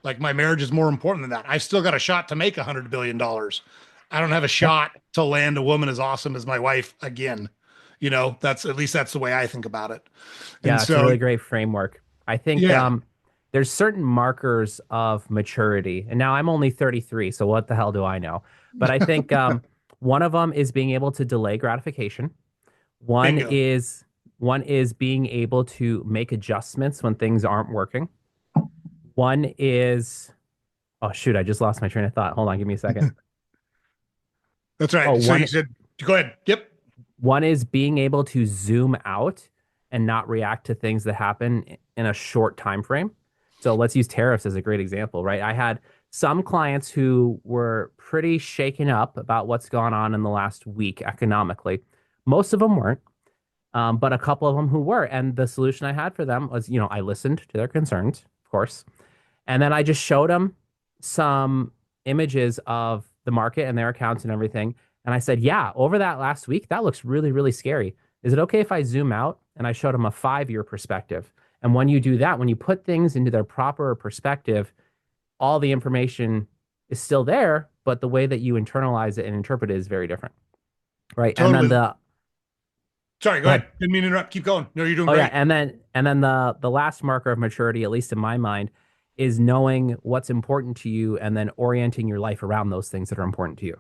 Like my marriage is more important than that. I've still got a shot to make $100 billion. I don't have a Yeah. shot to land a woman as awesome as my wife again. That's at least that's the way I think about it. And Yeah, it's a so, really great framework. I think yeah, there's certain markers of maturity. And now I'm only 33, so what the hell do I know? But I think one of them is being able to delay gratification. One bingo. is one is being able to make adjustments when things aren't working. One is oh shoot, I just lost my train of thought. Hold on, give me a second. That's Oh, right. So you one said, go ahead. Yep. one is being able to zoom out and not react to things that happen in a short time frame. So let's use tariffs as a great example, right? I had some clients who were pretty shaken up about what's gone on in the last week economically. Most of them weren't, but a couple of them who were. And the solution I had for them was, I listened to their concerns, of course, and then I just showed them some images of the market and their accounts and everything. And I said, yeah, over that last week, that looks really, really scary. Is it okay if I zoom out? And I showed them a 5 year perspective. And when you do that, when you put things into their proper perspective, all the information is still there, but the way that you internalize it and interpret it is very different. Right. And then Totally. Sorry, go go ahead. ahead. Didn't mean to interrupt. Keep going. No, you're doing Oh yeah, great. and then the last marker of maturity, at least in my mind, is knowing what's important to you and then orienting your life around those things that are important to you.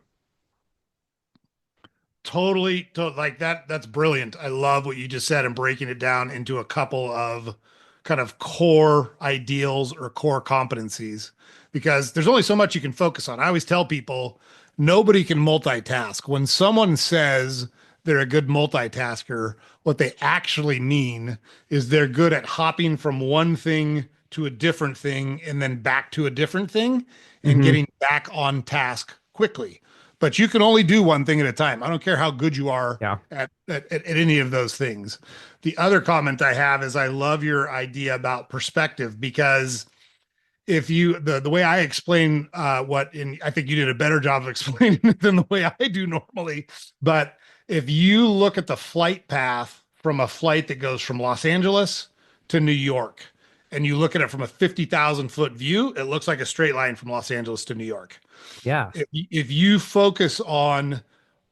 Totally, like that. That's brilliant. I love what you just said and breaking it down into a couple of kind of core ideals or core competencies because there's only so much you can focus on. I always tell people nobody can multitask. When someone says they're a good multitasker, what they actually mean is they're good at hopping from one thing to a different thing and then back to a different thing and Hmm. getting back on task quickly. But you can only do one thing at a time. I don't care how good you are Yeah. at any of those things. The other comment I have is I love your idea about perspective because if you the way I explain what in I think you did a better job of explaining it than the way I do normally. But if you look at the flight path from a flight that goes from Los Angeles to New York, and you look at it from a 50,000 foot view, it looks like a straight line from Los Angeles to New York. Yeah. If you focus on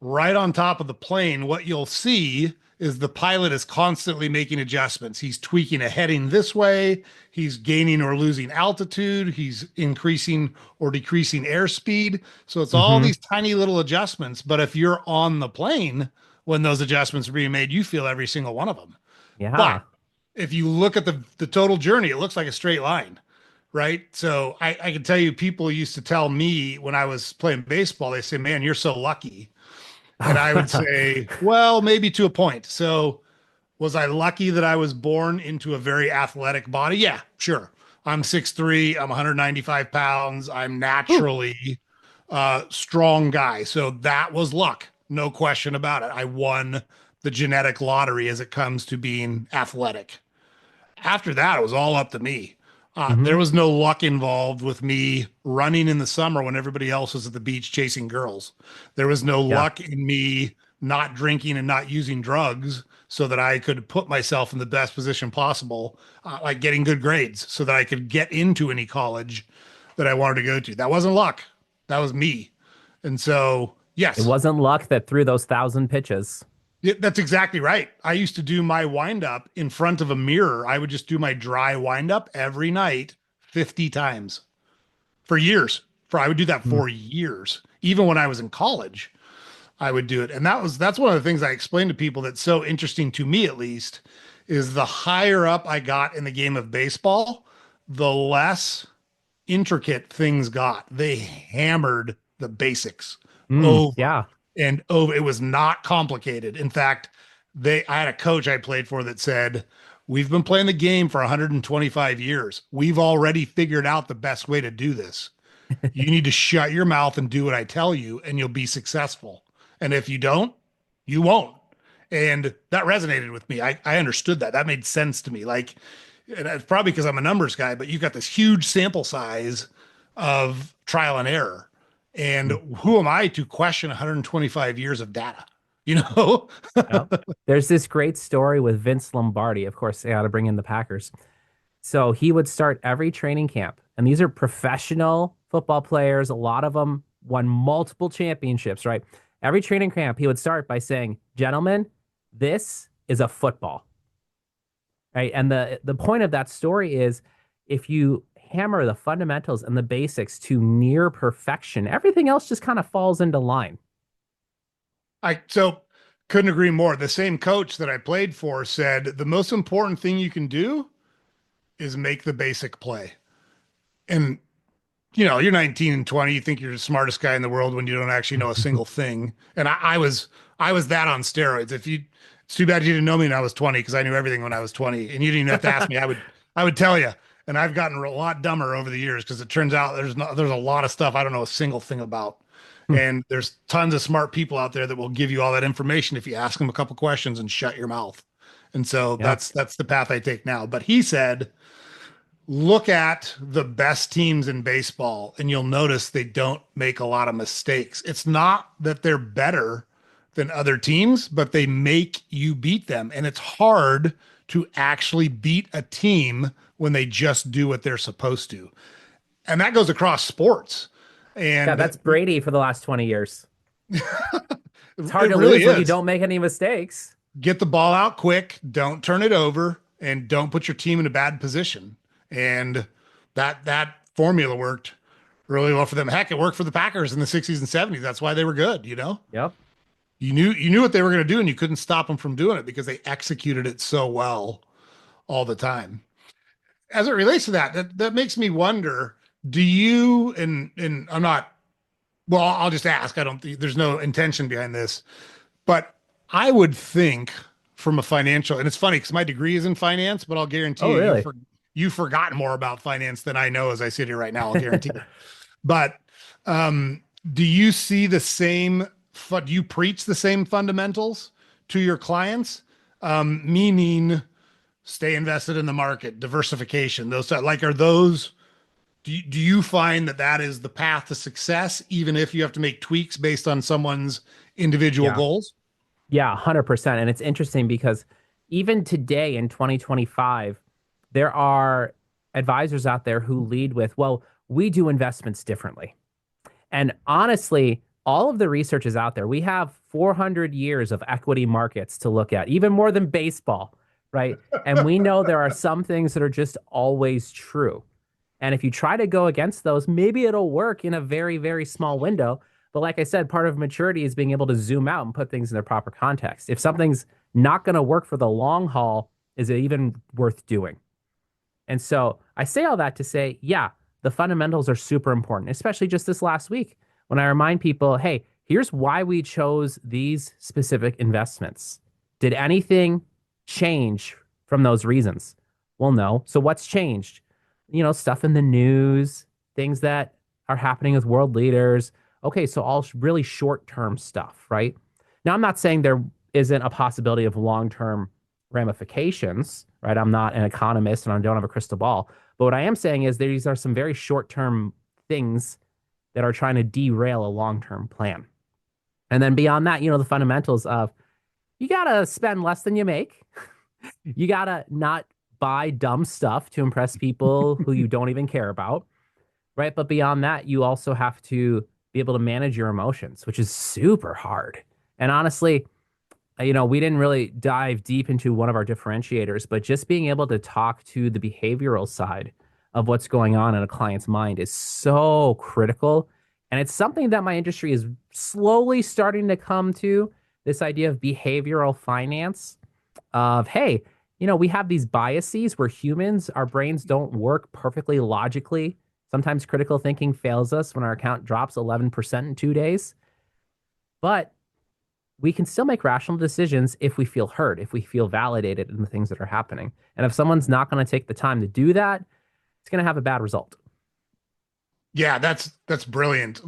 right on top of the plane, what you'll see is the pilot is constantly making adjustments. He's tweaking a heading this way, he's gaining or losing altitude, he's increasing or decreasing airspeed. So it's all Hmm. these tiny little adjustments. But if you're on the plane when those adjustments are being made, you feel every single one of them. But Yeah. if you look at the total journey, it looks like a straight line, right? So I can tell you, people used to tell me when I was playing baseball, they say, "Man, you're so lucky," and I would say, "Well, maybe to a point." So was I lucky that I was born into a very athletic body? Yeah, sure. I'm 6'3", I'm 195 pounds. I'm Ooh. naturally a strong guy. So that was luck. No question about it. I won the genetic lottery as it comes to being athletic. After that, it was all up to me. There Hmm. was no luck involved with me running in the summer when everybody else was at the beach chasing girls. There was no Yeah. luck in me not drinking and not using drugs so that I could put myself in the best position possible, like getting good grades so that I could get into any college that I wanted to go to. That wasn't luck. That was me. And so, It yes, wasn't luck that threw those 1,000 pitches. yeah, that's exactly right. I used to do my wind up in front of a mirror. I would just do my dry wind up every night 50 times for years. For I would do that Mm. for years, even when I was in college. I would do it. And that's one of the things I explained to people that's so interesting to me, at least, is the higher up I got in the game of baseball, the less intricate things got. They hammered the basics over Yeah. and over. It was not complicated. In fact, I had a coach I played for that said, "We've been playing the game for 125 years. We've already figured out the best way to do this. You need to shut your mouth and do what I tell you, and you'll be successful. And if you don't, you won't." And that resonated with me. I understood that. That made sense to me. Like, and it's probably because I'm a numbers guy, but you've got this huge sample size of trial and error. And Mm. who am I to question 125 years of data? You know? Yep. There's this great story with Vince Lombardi. Of course, they got to bring in the Packers. So he would start every training camp, and these are professional football players. A lot of them won multiple championships, right? Every training camp, he would start by saying, "Gentlemen, this is a football." Right? And the point of that story is if you hammer the fundamentals and the basics to near perfection, everything else just kind of falls into line. I so couldn't agree more. The same coach that I played for said the most important thing you can do is make the basic play. And you're 19 and 20, you think you're the smartest guy in the world when you don't actually know a single thing. And I was that on steroids. It's too bad you didn't know me when I was 20 because I knew everything when I was 20 and you didn't even have to ask me. I would tell you. And I've gotten a lot dumber over the years because it turns out there's a lot of stuff I don't know a single thing about. And there's tons of smart people out there that will give you all that information if you ask them a couple questions and shut your mouth. And so Yeah. that's the path I take now. But he said, look at the best teams in baseball and you'll notice they don't make a lot of mistakes. It's not that they're better than other teams, but they make you beat them. And it's hard to actually beat a team when they just do what they're supposed to. And that goes across sports. Yeah, And that's Brady for the last 20 years. It's hard it to really lose when you is. don't make any mistakes. Get the ball out quick, don't turn it over, and don't put your team in a bad position. And that formula worked really well for them. Heck, it worked for the Packers in the 60s and 70s. That's why they were good. Yep. You knew what they were going to do and you couldn't stop them from doing it because they executed it so well all the time. As it relates to that makes me wonder, do you and I'm not well, I'll just ask. I don't there's no intention behind this, but I would think from a financial, and it's funny because my degree is in finance, but I'll guarantee Oh, you really? you've forgotten more about finance than I know as I sit here right now. I'll guarantee it. But do you see the same? Do you preach the same fundamentals to your clients? Meaning, stay invested in the market, diversification. Those like are those. Do you find that is the path to success, even if you have to make tweaks based on someone's individual Yeah. goals? Yeah, 100%. And it's interesting because even today in 2025, there are advisors out there who lead with, well, we do investments differently. And honestly, all of the research is out there. We have 400 years of equity markets to look at, even more than baseball, right? And we know there are some things that are just always true. And if you try to go against those, maybe it'll work in a very, very small window. But like I said, part of maturity is being able to zoom out and put things in their proper context. If something's not going to work for the long haul, is it even worth doing? And so I say all that to say, yeah, the fundamentals are super important, especially just this last week when I remind people, hey, here's why we chose these specific investments. Did anything change from those reasons? Well, no. So what's changed? Stuff in the news, things that are happening with world leaders. Okay, so all really short-term stuff, right? Now, I'm not saying there isn't a possibility of long-term ramifications, right? I'm not an economist and I don't have a crystal ball. But what I am saying is these are some very short-term things that are trying to derail a long-term plan. And then beyond that, the fundamentals of you got to spend less than you make. You got to not buy dumb stuff to impress people who you don't even care about, right? But beyond that, you also have to be able to manage your emotions, which is super hard. And honestly, we didn't really dive deep into one of our differentiators, but just being able to talk to the behavioral side of what's going on in a client's mind is so critical And it's something that my industry is slowly starting to come to, this idea of behavioral finance of, hey, we have these biases. We're humans. Our brains don't work perfectly logically. Sometimes critical thinking fails us when our account drops 11% in 2 days. But we can still make rational decisions if we feel heard, if we feel validated in the things that are happening. And if someone's not going to take the time to do that, it's going to have a bad result. Yeah, that's brilliant.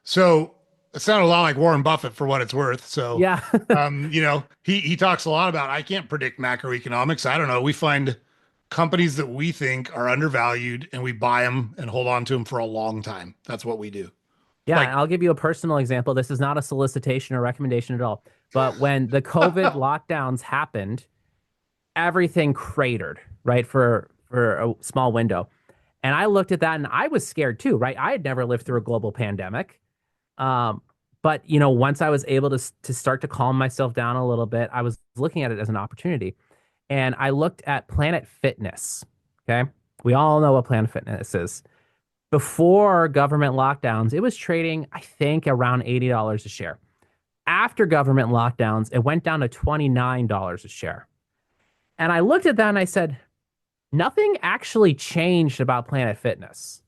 So it sounded a lot like Warren Buffett for what it's worth. So, Yeah. he talks a lot about I can't predict macroeconomics. I don't know. We find companies that we think are undervalued and we buy them and hold on to them for a long time. That's what we do. Yeah, Like, I'll give you a personal example. This is not a solicitation or recommendation at all. But when the COVID lockdowns happened, everything cratered, right? For a small window. And I looked at that and I was scared too, right? I had never lived through a global pandemic. Um, but once I was able to start to calm myself down a little bit, I was looking at it as an opportunity. And I looked at Planet Fitness. Okay. We all know what Planet Fitness is. Before government lockdowns, it was trading, I think, around $80 a share. After government lockdowns, it went down to $29 a share. And I looked at that and I said, nothing actually changed about Planet Fitness.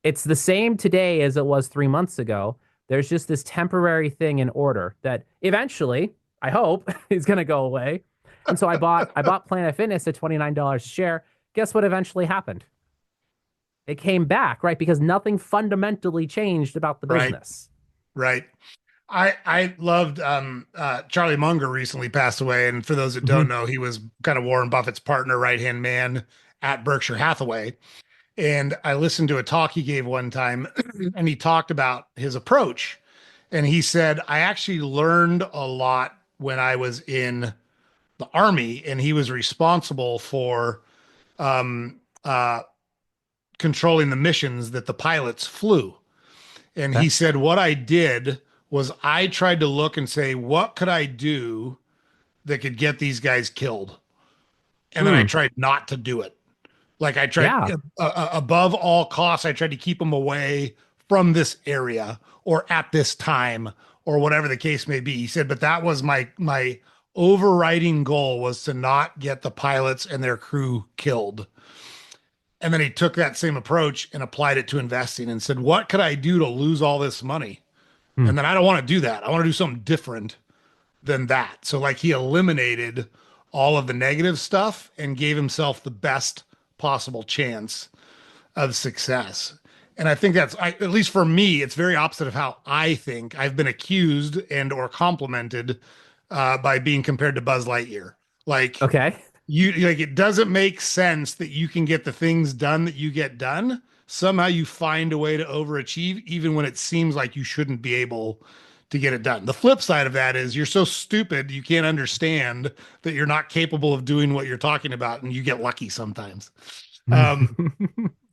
It's the same today as it was 3 months ago. There's just this temporary thing in order that eventually, I hope, is going to go away. And so I bought Planet Fitness at $29 a share. Guess what eventually happened? It came back, right? Because nothing fundamentally changed about the right, business. right. I loved Charlie Munger recently passed away. And for those that don't Hmm. know, he was kind of Warren Buffett's partner, right-hand man at Berkshire Hathaway. And I listened to a talk he gave one time, and he talked about his approach. And he said, I actually learned a lot when I was in the army, and he was responsible for um, uh, controlling the missions that the pilots flew. And Okay. he said, what I did was I tried to look and say, what could I do that could get these guys killed? And then I Hmm. tried not to do it. Like I tried Yeah. above all costs, I tried to keep them away from this area or at this time or whatever the case may be. He said, but that was my overriding goal was to not get the pilots and their crew killed. And then he took that same approach and applied it to investing and said, what could I do to lose all this money? Hmm. And then I don't want to do that. I want to do something different than that. So like he eliminated all of the negative stuff and gave himself the best possible chance of success. And I think at least for me, it's very opposite of how I think. I've been accused and or complimented by being compared to Buzz Lightyear. Like Okay. it doesn't make sense that you can get the things done that you get done. Somehow you find a way to overachieve, even when it seems like you shouldn't be able to get it done. The flip side of that is you're so stupid you can't understand that you're not capable of doing what you're talking about, and you get lucky sometimes. Um,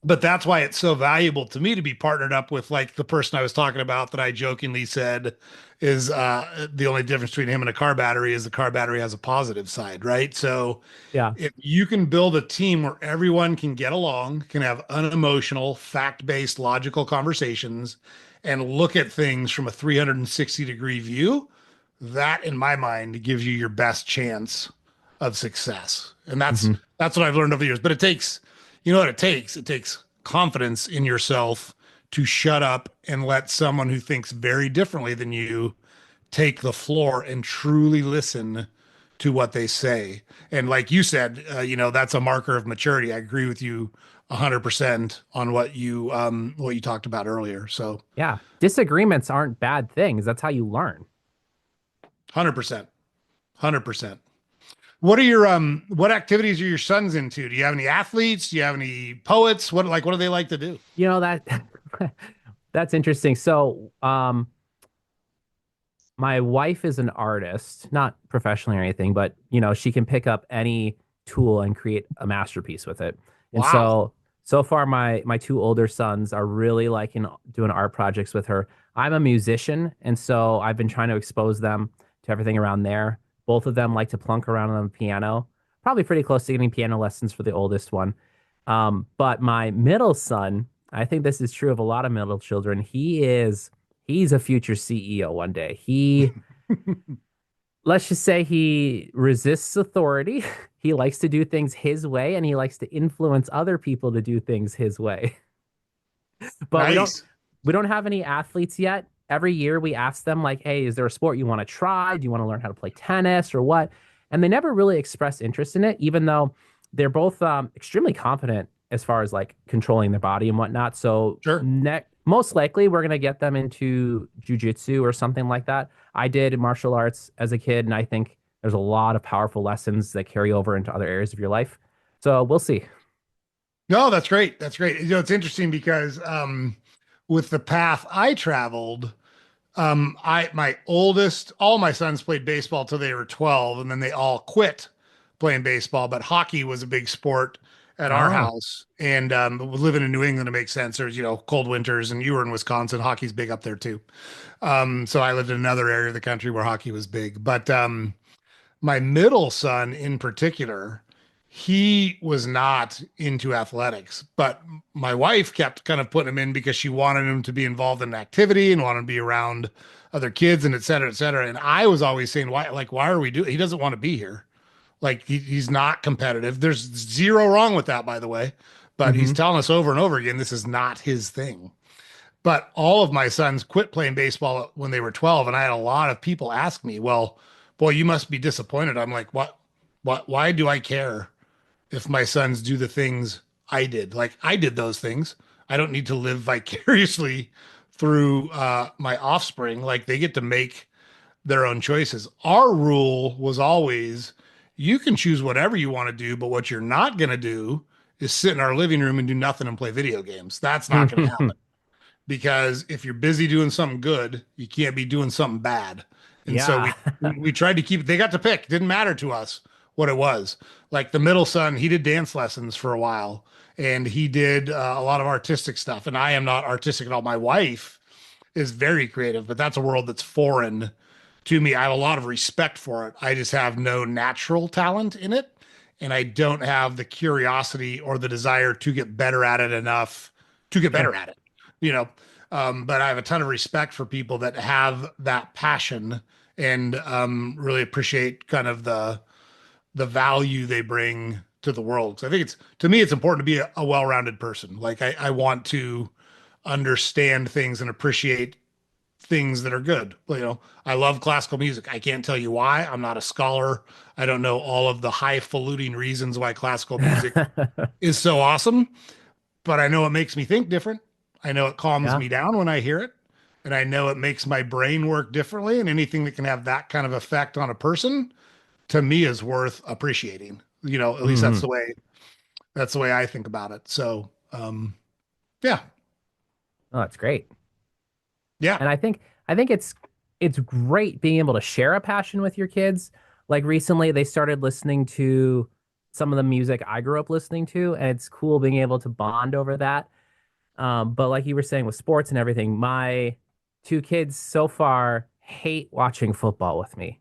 but that's why it's so valuable to me to be partnered up with like the person I was talking about that I jokingly said is the only difference between him and a car battery is the car battery has a positive side, right? So Yeah. if you can build a team where everyone can get along, can have unemotional, fact-based, logical conversations, and look at things from a 360-degree view, that in my mind gives you your best chance of success. And that's Hmm. that's what I've learned over the years. But it takes, you know what it takes? It takes confidence in yourself to shut up and let someone who thinks very differently than you take the floor and truly listen to what they say. And like you said, that's a marker of maturity. I agree with you 100% on what you talked about earlier. So Yeah. Disagreements aren't bad things. That's how you learn. 100%, 100%. What activities are your sons into? Do you have any athletes? Do you have any poets? What do they like to do? That that's interesting. So, my wife is an artist, not professionally or anything, but she can pick up any tool and create a masterpiece with it. And Wow. so far my two older sons are really liking doing art projects with her. I'm a musician, and so I've been trying to expose them to everything around there. Both of them like to plunk around on the piano. Probably pretty close to getting piano lessons for the oldest one. But my middle son I think this is true of a lot of middle children. He's a future CEO one day. Let's just say he resists authority. He likes to do things his way and he likes to influence other people to do things his way. But Nice. we don't have any athletes yet. Every year we ask them like, "Hey, is there a sport you want to try? Do you want to learn how to play tennis or what?" And they never really express interest in it, even though they're both extremely confident as far as like controlling their body and whatnot. So Sure. most likely we're gonna get them into jujitsu or something like that. I did martial arts as a kid, and I think there's a lot of powerful lessons that carry over into other areas of your life. So we'll see. No, that's great. That's great. It's interesting because with the path I traveled, my oldest, all my sons played baseball till they were 12, and then they all quit playing baseball. But hockey was a big sport at our Oh, house, and living in New England, it makes sense. There's cold winters, and you were in Wisconsin. Hockey's big up there too. So I lived in another area of the country where hockey was big. But my middle son in particular, he was not into athletics, but my wife kept kind of putting him in because she wanted him to be involved in an activity and wanted to be around other kids and et cetera, et cetera. And I was always saying, why are we doing? He doesn't want to be here. Like he's not competitive. There's zero wrong with that, by the way. But he's hmm. telling us over and over again, this is not his thing. But all of my sons quit playing baseball when they were 12. And I had a lot of people ask me, well, boy, you must be disappointed. I'm like, why do I care if my sons do the things I did? Like I did those things. I don't need to live vicariously through my offspring. Like they get to make their own choices. Our rule was always you can choose whatever you want to do, but what you're not going to do is sit in our living room and do nothing and play video games. That's not going to happen because if you're busy doing something good, you can't be doing something bad. And so Yeah. we tried to keep they got to pick. Didn't matter to us what it was. Like the middle son, he did dance lessons for a while and he did a lot of artistic stuff. And I am not artistic at all. My wife is very creative, but that's a world that's foreign to me. I have a lot of respect for it. I just have no natural talent in it. And I don't have the curiosity or the desire to get better at it enough to get Sure. better at it, you know. But I have a ton of respect for people that have that passion and really appreciate kind of the value they bring to the world. So I think it's to me, it's important to be a well-rounded person. Like I want to understand things and appreciate things that are good. I love classical music. I can't tell you why. I'm not a scholar. I don't know all of the highfalutin reasons why classical music is so awesome, but I know it makes me think different. I know it calms Yeah. me down when I hear it, and I know it makes my brain work differently. And anything that can have that kind of effect on a person, to me, is worth appreciating. At least Hmm. that's the way I think about it. So, yeah, Oh, that's great. yeah. And I think it's great being able to share a passion with your kids. Like recently they started listening to some of the music I grew up listening to, and it's cool being able to bond over that. But like you were saying with sports and everything, my two kids so far hate watching football with me.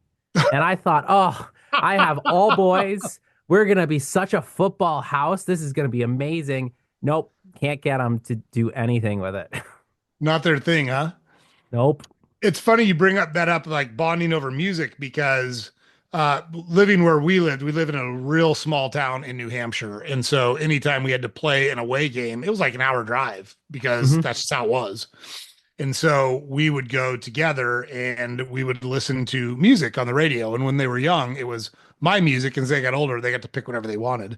And I thought, oh, I have all boys. We're gonna be such a football house. This is gonna be amazing. Nope, can't get them to do anything with it. Not their thing, huh? Nope. It's funny you bring up that up like bonding over music because living where we live in a real small town in New Hampshire. And so anytime we had to play an away game, it was like an hour drive because Hmm. that's just how it was. And so we would go together and we would listen to music on the radio. And when they were young, it was my music. And as they got older, they got to pick whatever they wanted.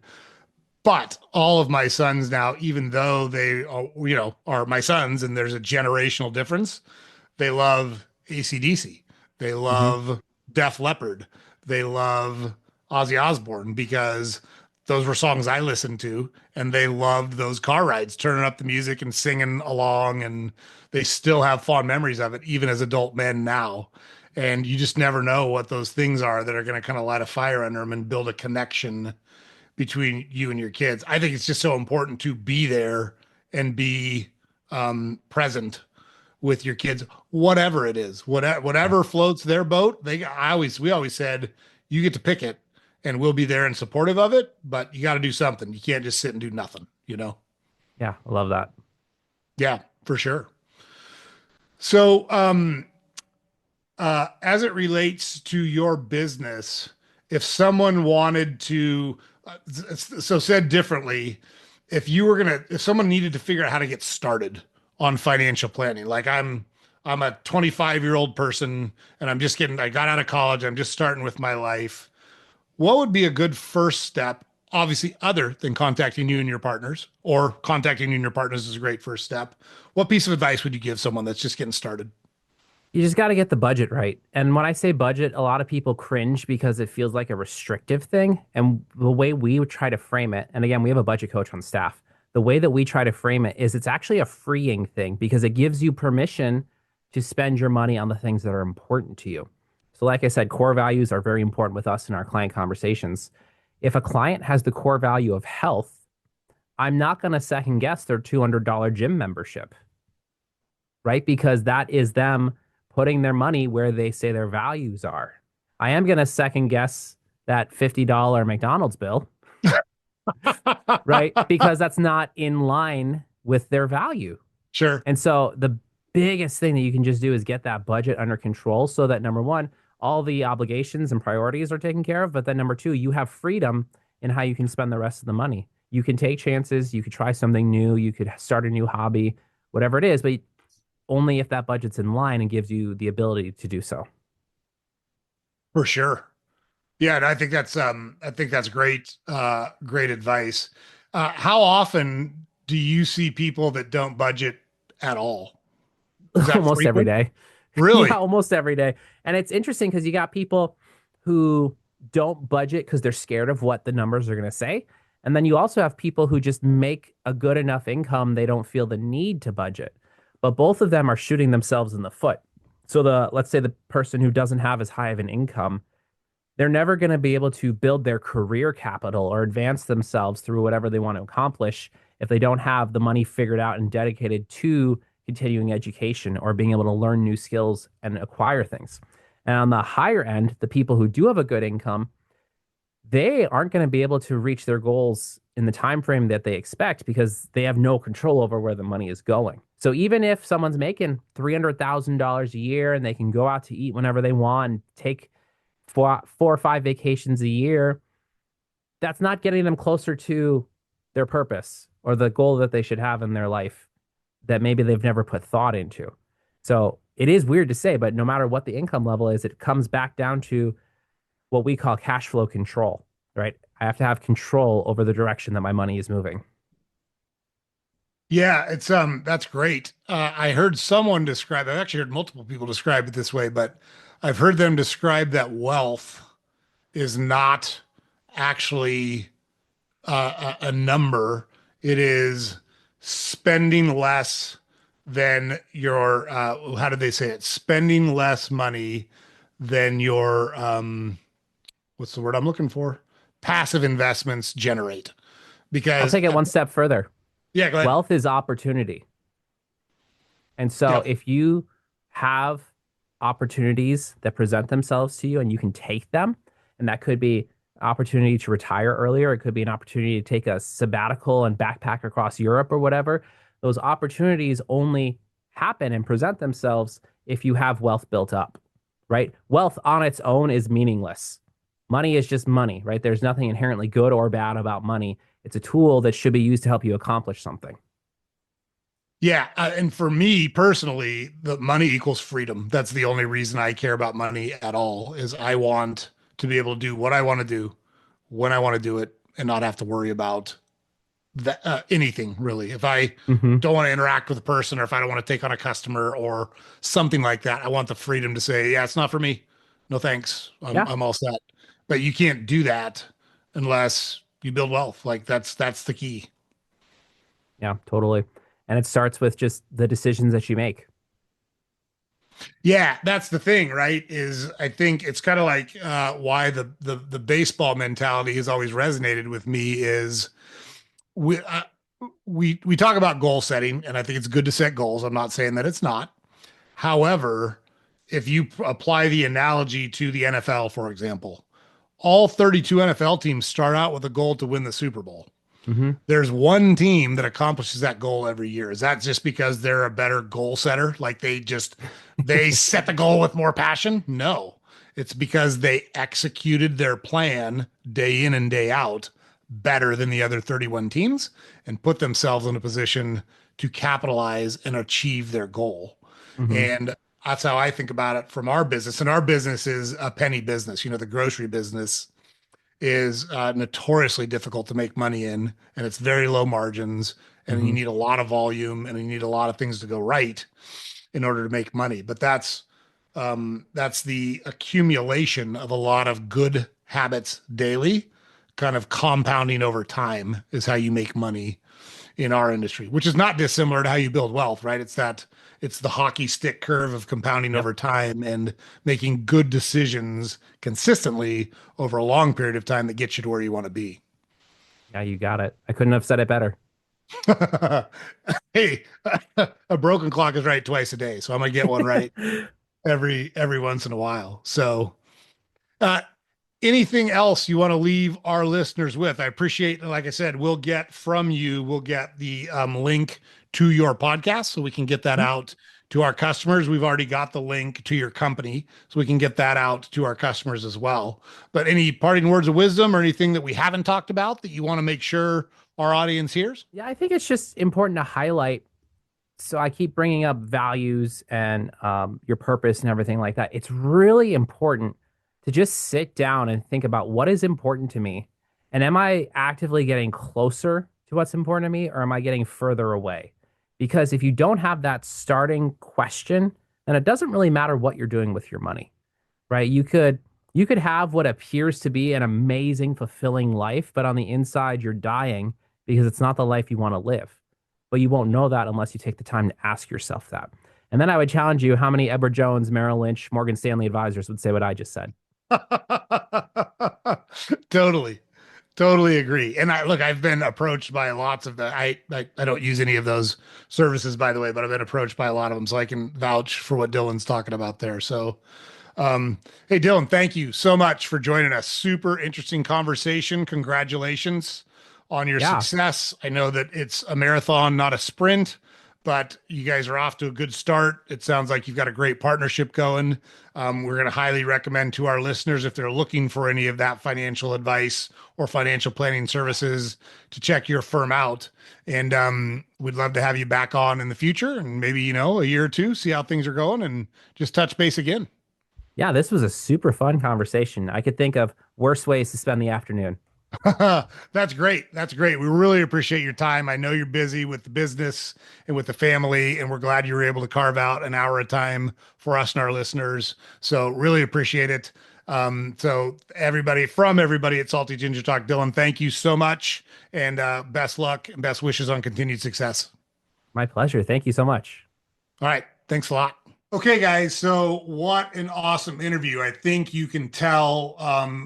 But all of my sons now, even though they are my sons and there's a generational difference, they love AC/DC. They Hmm. love Def Leppard. They love Ozzy Osbourne because those were songs I listened to, and they loved those car rides, turning up the music and singing along. And they still have fond memories of it, even as adult men now. And you just never know what those things are that are going to kind of light a fire under them and build a connection between you and your kids. I think it's just so important to be there and be present with your kids, whatever it is, Yeah. whatever floats their boat. We always said, you get to pick it and we'll be there and supportive of it, but you got to do something. You can't just sit and do nothing, you know? Yeah. I love that. Yeah, for sure. So, as it relates to your business, if someone wanted to, so said differently, if someone needed to figure out how to get started on financial planning, like I'm a 25-year-old person and I got out of college, I'm just starting with my life. What would be a good first step? Obviously, other than contacting you and your partners, or contacting you and your partners is a great first step. What piece of advice would you give someone that's just getting started? You just got to get the budget right. And when I say budget, a lot of people cringe because it feels like a restrictive thing. And the way we would try to frame it, and again, we have a budget coach on staff. The way that we try to frame it is it's actually a freeing thing because it gives you permission to spend your money on the things that are important to you. So, like I said, core values are very important with us in our client conversations. If a client has the core value of health, I'm not going to second guess their $200 gym membership, right? Because that is them putting their money where they say their values are. I am going to second guess that $50 McDonald's bill, right? Because that's not in line with their value. Sure. And so the biggest thing that you can just do is get that budget under control so that number one, all the obligations and priorities are taken care of. But then number two, you have freedom in how you can spend the rest of the money. You can take chances, you could try something new, you could start a new hobby, whatever it is, but only if that budget's in line and gives you the ability to do so. For sure. Yeah, and I think that's great advice. How often do you see people that don't budget at all? Is that Almost every frequent? day. Yeah, Really? almost every day. And it's interesting because you got people who don't budget because they're scared of what the numbers are going to say. And then you also have people who just make a good enough income, they don't feel the need to budget. But both of them are shooting themselves in the foot. So let's say the person who doesn't have as high of an income, they're never going to be able to build their career capital or advance themselves through whatever they want to accomplish if they don't have the money figured out and dedicated to continuing education or being able to learn new skills and acquire things. And on the higher end, the people who do have a good income, they aren't going to be able to reach their goals in the time frame that they expect because they have no control over where the money is going. So even if someone's making $300,000 a year and they can go out to eat whenever they want and take four or five vacations a year, that's not getting them closer to their purpose or the goal that they should have in their life that maybe they've never put thought into. So it is weird to say, but no matter what the income level is, it comes back down to what we call cash flow control, right? I have to have control over the direction that my money is moving. Yeah, it's that's great. I heard someone describe, I've actually heard multiple people describe it this way, but I've heard them describe that wealth is not actually a number. It is spending less than your how did they say it? Spending less money than your what's the word I'm looking for? Passive investments generate. I'll Because take it one step further. yeah, go ahead. Wealth is opportunity. And so Yep. if you have opportunities that present themselves to you and you can take them, and that could be opportunity to retire earlier, it could be an opportunity to take a sabbatical and backpack across Europe or whatever. Those opportunities only happen and present themselves if you have wealth built up, right? Wealth on its own is meaningless. Money is just money, right? There's nothing inherently good or bad about money. It's a tool that should be used to help you accomplish something. Yeah, and for me personally, the money equals freedom. That's the only reason I care about money at all is I want to be able to do what I want to do when I want to do it and not have to worry about that anything really. If I Hmm. don't want to interact with a person or if I don't want to take on a customer or something like that, I want the freedom to say, yeah, it's not for me. No thanks. Yeah. I'm all set. But you can't do that unless you build wealth. Like that's the key. Yeah, totally. And it starts with just the decisions that you make. Yeah, that's the thing, right? Is I think it's kind of like why the baseball mentality has always resonated with me is we we talk about goal setting, and I think it's good to set goals. I'm not saying that it's not. However, if you apply the analogy to the NFL, for example, all 32 NFL teams start out with a goal to win the Super Bowl. Hmm. There's one team that accomplishes that goal every year. Is that just because they're a better goal setter? Like they set the goal with more passion? No. It's because they executed their plan day in and day out better than the other 31 teams and put themselves in a position to capitalize and achieve their goal. Hmm. And that's how I think about it from our business. And our business is a penny business. The grocery business is notoriously difficult to make money in, and it's very low margins, and you Hmm. need a lot of volume, and you need a lot of things to go right in order to make money. But that's the accumulation of a lot of good habits daily, kind of compounding over time is how you make money in our industry, which is not dissimilar to how you build wealth, right? It's the hockey stick curve of compounding Yep. over time and making good decisions consistently over a long period of time that gets you to where you want to be. Yeah, you got it. I couldn't have said it better. Hey, a broken clock is right twice a day, so I'm gonna get one right every once in a while. So, uh, anything else you want to leave our listeners with? I appreciate, like I said, we'll get the link to your podcast so we can get that out to our customers. We've already got the link to your company, so we can get that out to our customers as well. But any parting words of wisdom or anything that we haven't talked about that you want to make sure our audience hears? Yeah, I think it's just important to highlight. So I keep bringing up values and your purpose and everything like that. It's really important to just sit down and think about what is important to me. And am I actively getting closer to what's important to me, or am I getting further away? Because if you don't have that starting question, then it doesn't really matter what you're doing with your money, right? You could have what appears to be an amazing, fulfilling life, but on the inside you're dying because it's not the life you want to live. But you won't know that unless you take the time to ask yourself that. And then I would challenge you, how many Edward Jones, Merrill Lynch, Morgan Stanley advisors would say what I just said? Totally. Totally agree. And I've been approached by lots of I don't use any of those services, by the way, but I've been approached by a lot of them, so I can vouch for what Dylan's talking about there. So, um, hey, Dylan, thank you so much for joining us. Super interesting conversation. Congratulations on your Yeah. success. I know that it's a marathon, not a sprint, but you guys are off to a good start. It sounds like you've got a great partnership going. We're going to highly recommend to our listeners, if they're looking for any of that financial advice or financial planning services, to check your firm out. And we'd love to have you back on in the future and maybe, a year or two, see how things are going and just touch base again. Yeah, this was a super fun conversation. I could think of worse ways to spend the afternoon. That's great. That's great. We really appreciate your time. I know you're busy with the business and with the family, and we're glad you were able to carve out an hour of time for us and our listeners. So really appreciate it. So everybody at Salty Ginger Talk, Dylan, thank you so much, and best luck and best wishes on continued success. My pleasure. Thank you so much. All right. Thanks a lot. Okay, guys. So, what an awesome interview. I think you can tell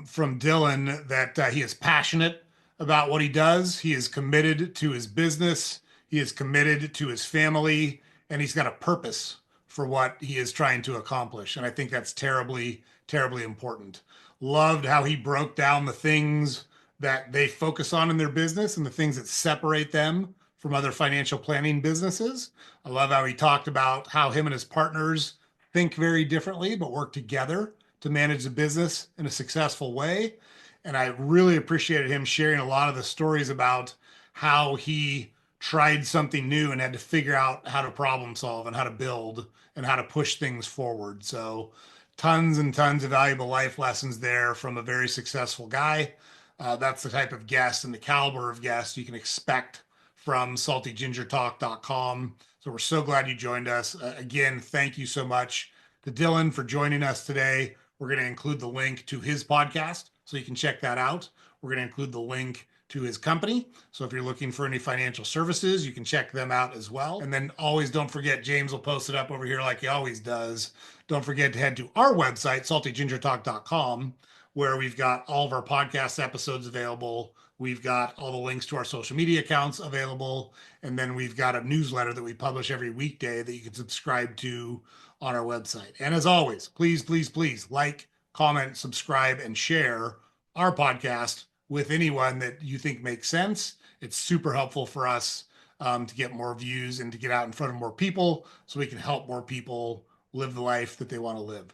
from Dylan that he is passionate about what he does. He is committed to his business, he is committed to his family, and he's got a purpose for what he is trying to accomplish. And I think that's terribly, terribly important. Loved how he broke down the things that they focus on in their business and the things that separate them from other financial planning businesses. I love how he talked about how him and his partners think very differently, but work together to manage the business in a successful way. And I really appreciated him sharing a lot of the stories about how he tried something new and had to figure out how to problem solve and how to build and how to push things forward. So, tons and tons of valuable life lessons there from a very successful guy. That's the type of guest and the caliber of guest you can expect from saltygingertalk.com. So we're so glad you joined us. Again, thank you so much to Dylan for joining us today. We're going to include the link to his podcast so you can check that out. We're going to include the link to his company. So if you're looking for any financial services, you can check them out as well. And then always don't forget, James will post it up over here like he always does. Don't forget to head to our website, saltygingertalk.com, where we've got all of our podcast episodes available. We've got all the links to our social media accounts available. And then we've got a newsletter that we publish every weekday that you can subscribe to on our website. And as always, please, please, please like, comment, subscribe, and share our podcast with anyone that you think makes sense. It's super helpful for us to get more views and to get out in front of more people so we can help more people live the life that they want to live.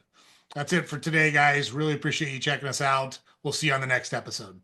That's it for today, guys. Really appreciate you checking us out. We'll see you on the next episode.